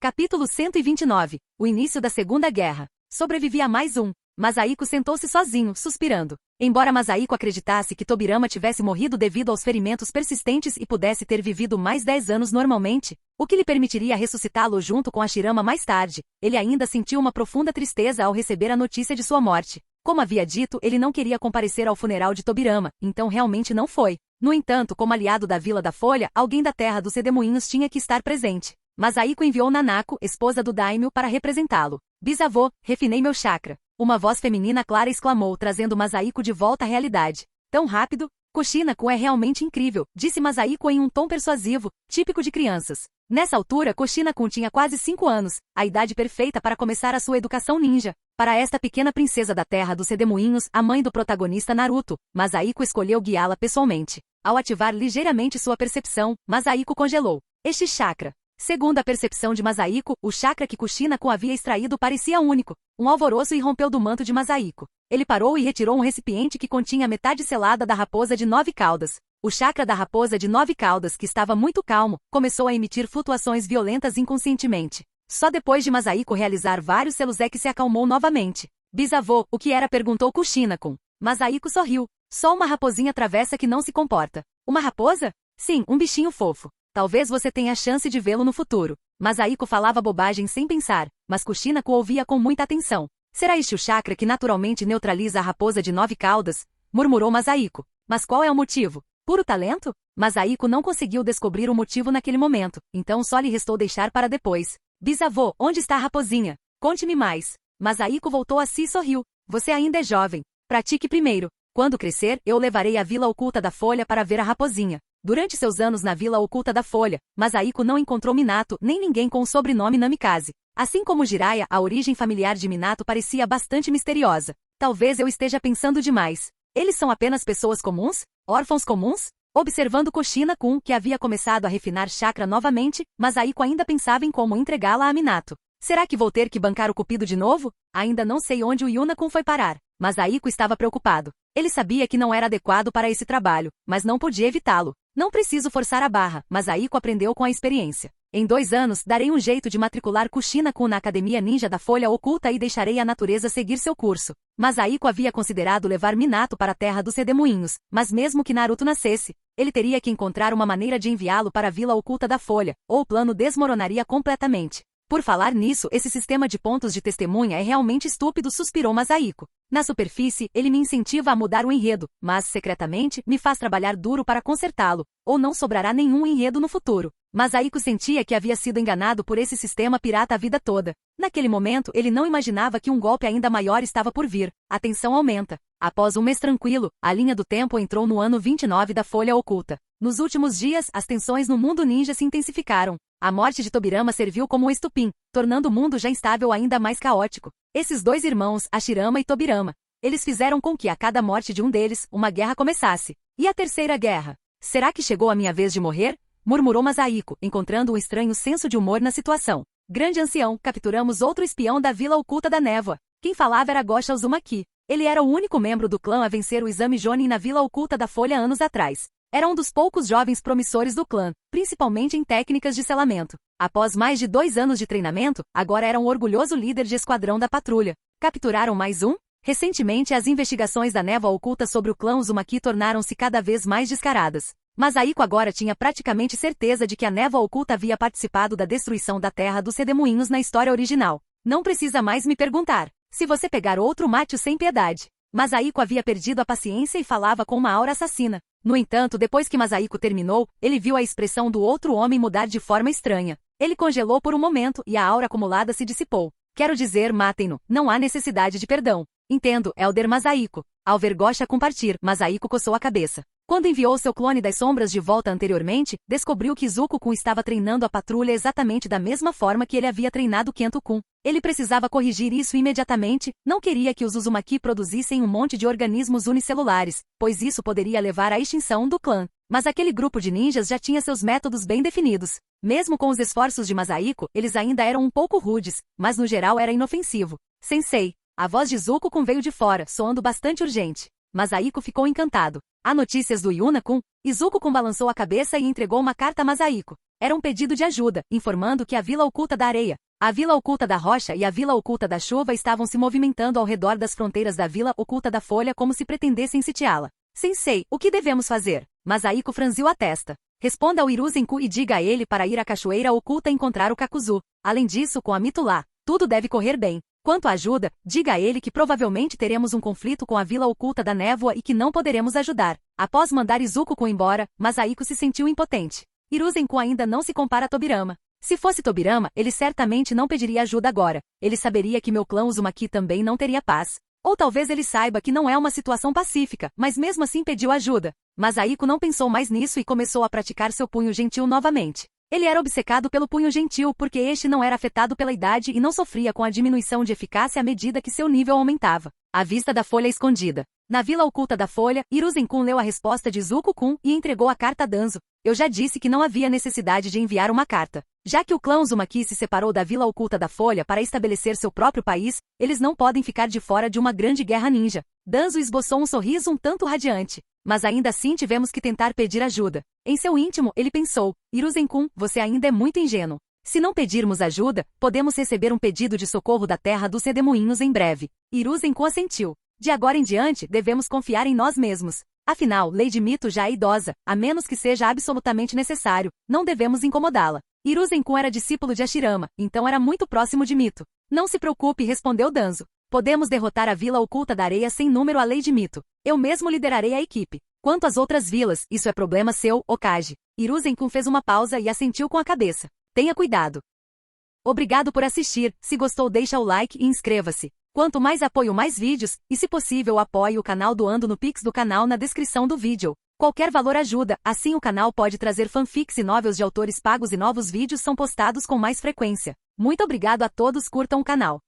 Capítulo 129. O início da Segunda Guerra. Sobrevivia a mais um. Masaiko sentou-se sozinho, suspirando. Embora Masaiko acreditasse que Tobirama tivesse morrido devido aos ferimentos persistentes e pudesse ter vivido mais 10 anos normalmente, o que lhe permitiria ressuscitá-lo junto com Hashirama mais tarde, ele ainda sentiu uma profunda tristeza ao receber a notícia de sua morte. Como havia dito, ele não queria comparecer ao funeral de Tobirama, então realmente não foi. No entanto, como aliado da Vila da Folha, alguém da terra dos Redemoinhos tinha que estar presente. Masaiko enviou Nanako, esposa do daimyo, para representá-lo. Bisavô, refinei meu chakra. Uma voz feminina clara exclamou, trazendo Masaiko de volta à realidade. Tão rápido? Kushina-kun é realmente incrível, disse Masaiko em um tom persuasivo, típico de crianças. Nessa altura, Kushina-kun tinha quase 5 anos, a idade perfeita para começar a sua educação ninja. Para esta pequena princesa da terra dos Redemoinhos, a mãe do protagonista Naruto, Masaiko escolheu guiá-la pessoalmente. Ao ativar ligeiramente sua percepção, Masaiko congelou. Este chakra. Segundo a percepção de Masaiko, o chakra que Kushina-kun havia extraído parecia único. Um alvoroço irrompeu do manto de Masaiko. Ele parou e retirou um recipiente que continha metade selada da raposa de 9 caudas. O chakra da raposa de 9 caudas, que estava muito calmo, começou a emitir flutuações violentas inconscientemente. Só depois de Masaiko realizar vários selos é que se acalmou novamente. Bisavô, o que era? Perguntou Kushina-kun. Masaiko sorriu. Só uma raposinha travessa que não se comporta. Uma raposa? Sim, um bichinho fofo. Talvez você tenha chance de vê-lo no futuro. Masaiko falava bobagem sem pensar, mas Kushina-kun ouvia com muita atenção. Será este o chakra que naturalmente neutraliza a raposa de 9 caudas? Murmurou Masaiko. Mas qual é o motivo? Puro talento? Masaiko não conseguiu descobrir o motivo naquele momento, então só lhe restou deixar para depois. Bisavô, onde está a raposinha? Conte-me mais. Masaiko voltou a si e sorriu. Você ainda é jovem. Pratique primeiro. Quando crescer, eu o levarei à Vila Oculta da Folha para ver a raposinha. Durante seus anos na Vila Oculta da Folha, Masaiko não encontrou Minato nem ninguém com o sobrenome Namikaze. Assim como Jiraiya, a origem familiar de Minato parecia bastante misteriosa. Talvez eu esteja pensando demais. Eles são apenas pessoas comuns? Órfãos comuns? Observando Kushina-kun, que havia começado a refinar chakra novamente, Masaiko ainda pensava em como entregá-la a Minato. Será que vou ter que bancar o cupido de novo? Ainda não sei onde o Yuna-kun foi parar. Masaiko estava preocupado. Ele sabia que não era adequado para esse trabalho, mas não podia evitá-lo. Não preciso forçar a barra, Masaiko aprendeu com a experiência. Em 2 anos, darei um jeito de matricular Kushina-kun na Academia Ninja da Folha Oculta e deixarei a natureza seguir seu curso. Masaiko havia considerado levar Minato para a terra dos Redemoinhos, mas mesmo que Naruto nascesse, ele teria que encontrar uma maneira de enviá-lo para a Vila Oculta da Folha, ou o plano desmoronaria completamente. Por falar nisso, esse sistema de pontos de testemunha é realmente estúpido, suspirou Masaiko. Na superfície, ele me incentiva a mudar o enredo, mas, secretamente, me faz trabalhar duro para consertá-lo, ou não sobrará nenhum enredo no futuro. Masaiko sentia que havia sido enganado por esse sistema pirata a vida toda. Naquele momento, ele não imaginava que um golpe ainda maior estava por vir. A tensão aumenta. Após um mês tranquilo, a linha do tempo entrou no ano 29 da Folha Oculta. Nos últimos dias, as tensões no mundo ninja se intensificaram. A morte de Tobirama serviu como um estupim, tornando o mundo já instável ainda mais caótico. Esses 2 irmãos, Hashirama e Tobirama, eles fizeram com que a cada morte de um deles, uma guerra começasse. E a terceira guerra? Será que chegou a minha vez de morrer? Murmurou Masaiko, encontrando um estranho senso de humor na situação. Grande ancião, capturamos outro espião da Vila Oculta da Névoa. Quem falava era Gosha Uzumaki. Ele era o único membro do clã a vencer o exame Jonin na Vila Oculta da Folha anos atrás. Era um dos poucos jovens promissores do clã, principalmente em técnicas de selamento. Após mais de 2 anos de treinamento, agora era um orgulhoso líder de esquadrão da patrulha. Capturaram mais um? Recentemente, as investigações da Névoa Oculta sobre o clã Uzumaki tornaram-se cada vez mais descaradas. Masaiko agora tinha praticamente certeza de que a Névoa Oculta havia participado da destruição da terra dos Redemoinhos na história original. Não precisa mais me perguntar. Se você pegar outro, mate-o sem piedade. Masaiko havia perdido a paciência e falava com uma aura assassina. No entanto, depois que Masaiko terminou, ele viu a expressão do outro homem mudar de forma estranha. Ele congelou por um momento e a aura acumulada se dissipou. Quero dizer, matem-no, não há necessidade de perdão. Entendo, Elder Masaiko. Ao ver Gosha-kun partir, Masaiko coçou a cabeça. Quando enviou seu clone das sombras de volta anteriormente, descobriu que Izuku-kun estava treinando a patrulha exatamente da mesma forma que ele havia treinado Kento-kun. Ele precisava corrigir isso imediatamente, não queria que os Uzumaki produzissem um monte de organismos unicelulares, pois isso poderia levar à extinção do clã. Mas aquele grupo de ninjas já tinha seus métodos bem definidos. Mesmo com os esforços de Masaiko, eles ainda eram um pouco rudes, mas no geral era inofensivo. Sensei. A voz de Izuku-kun veio de fora, soando bastante urgente. Masaiko ficou encantado. Há notícias do Yuna-kun? Izuku-kun balançou a cabeça e entregou uma carta a Masaiko. Era um pedido de ajuda, informando que a Vila Oculta da Areia, a Vila Oculta da Rocha e a Vila Oculta da Chuva estavam se movimentando ao redor das fronteiras da Vila Oculta da Folha como se pretendessem sitiá-la. Sensei, o que devemos fazer? Masaiko franziu a testa. Responda ao Hiruzenku e diga a ele para ir à Cachoeira Oculta encontrar o Kakuzu. Além disso, com a Mito lá, tudo deve correr bem. Quanto à ajuda, diga a ele que provavelmente teremos um conflito com a Vila Oculta da Névoa e que não poderemos ajudar. Após mandar Izuku embora, Masaiko se sentiu impotente. Hiruzenku ainda não se compara a Tobirama. Se fosse Tobirama, ele certamente não pediria ajuda agora. Ele saberia que meu clã Uzumaki também não teria paz. Ou talvez ele saiba que não é uma situação pacífica, mas mesmo assim pediu ajuda. Masaiko não pensou mais nisso e começou a praticar seu punho gentil novamente. Ele era obcecado pelo punho gentil porque este não era afetado pela idade e não sofria com a diminuição de eficácia à medida que seu nível aumentava. À vista da folha escondida. Na Vila Oculta da Folha, Hiruzen-kun leu a resposta de Izuku-kun e entregou a carta a Danzo. Eu já disse que não havia necessidade de enviar uma carta. Já que o clã Uzumaki se separou da Vila Oculta da Folha para estabelecer seu próprio país, eles não podem ficar de fora de uma grande guerra ninja. Danzo esboçou um sorriso um tanto radiante. Mas ainda assim tivemos que tentar pedir ajuda. Em seu íntimo, ele pensou, Hiruzen-kun, você ainda é muito ingênuo. Se não pedirmos ajuda, podemos receber um pedido de socorro da Terra dos Redemoinhos em breve. Hiruzen-kun assentiu. De agora em diante, devemos confiar em nós mesmos. Afinal, Lady Mito já é idosa, a menos que seja absolutamente necessário, não devemos incomodá-la. Hiruzen-kun era discípulo de Hashirama, então era muito próximo de Mito. Não se preocupe, respondeu Danzo. Podemos derrotar a Vila Oculta da Areia sem número a Lady Mito. Eu mesmo liderarei a equipe. Quanto às outras vilas, isso é problema seu, Okage. Hiruzen-kun fez uma pausa e assentiu com a cabeça. Tenha cuidado. Obrigado por assistir, se gostou deixa o like e inscreva-se. Quanto mais apoio mais vídeos, e se possível apoie o canal doando no Pix do canal na descrição do vídeo. Qualquer valor ajuda, assim o canal pode trazer fanfics e novels de autores pagos e novos vídeos são postados com mais frequência. Muito obrigado a todos, curtam o canal.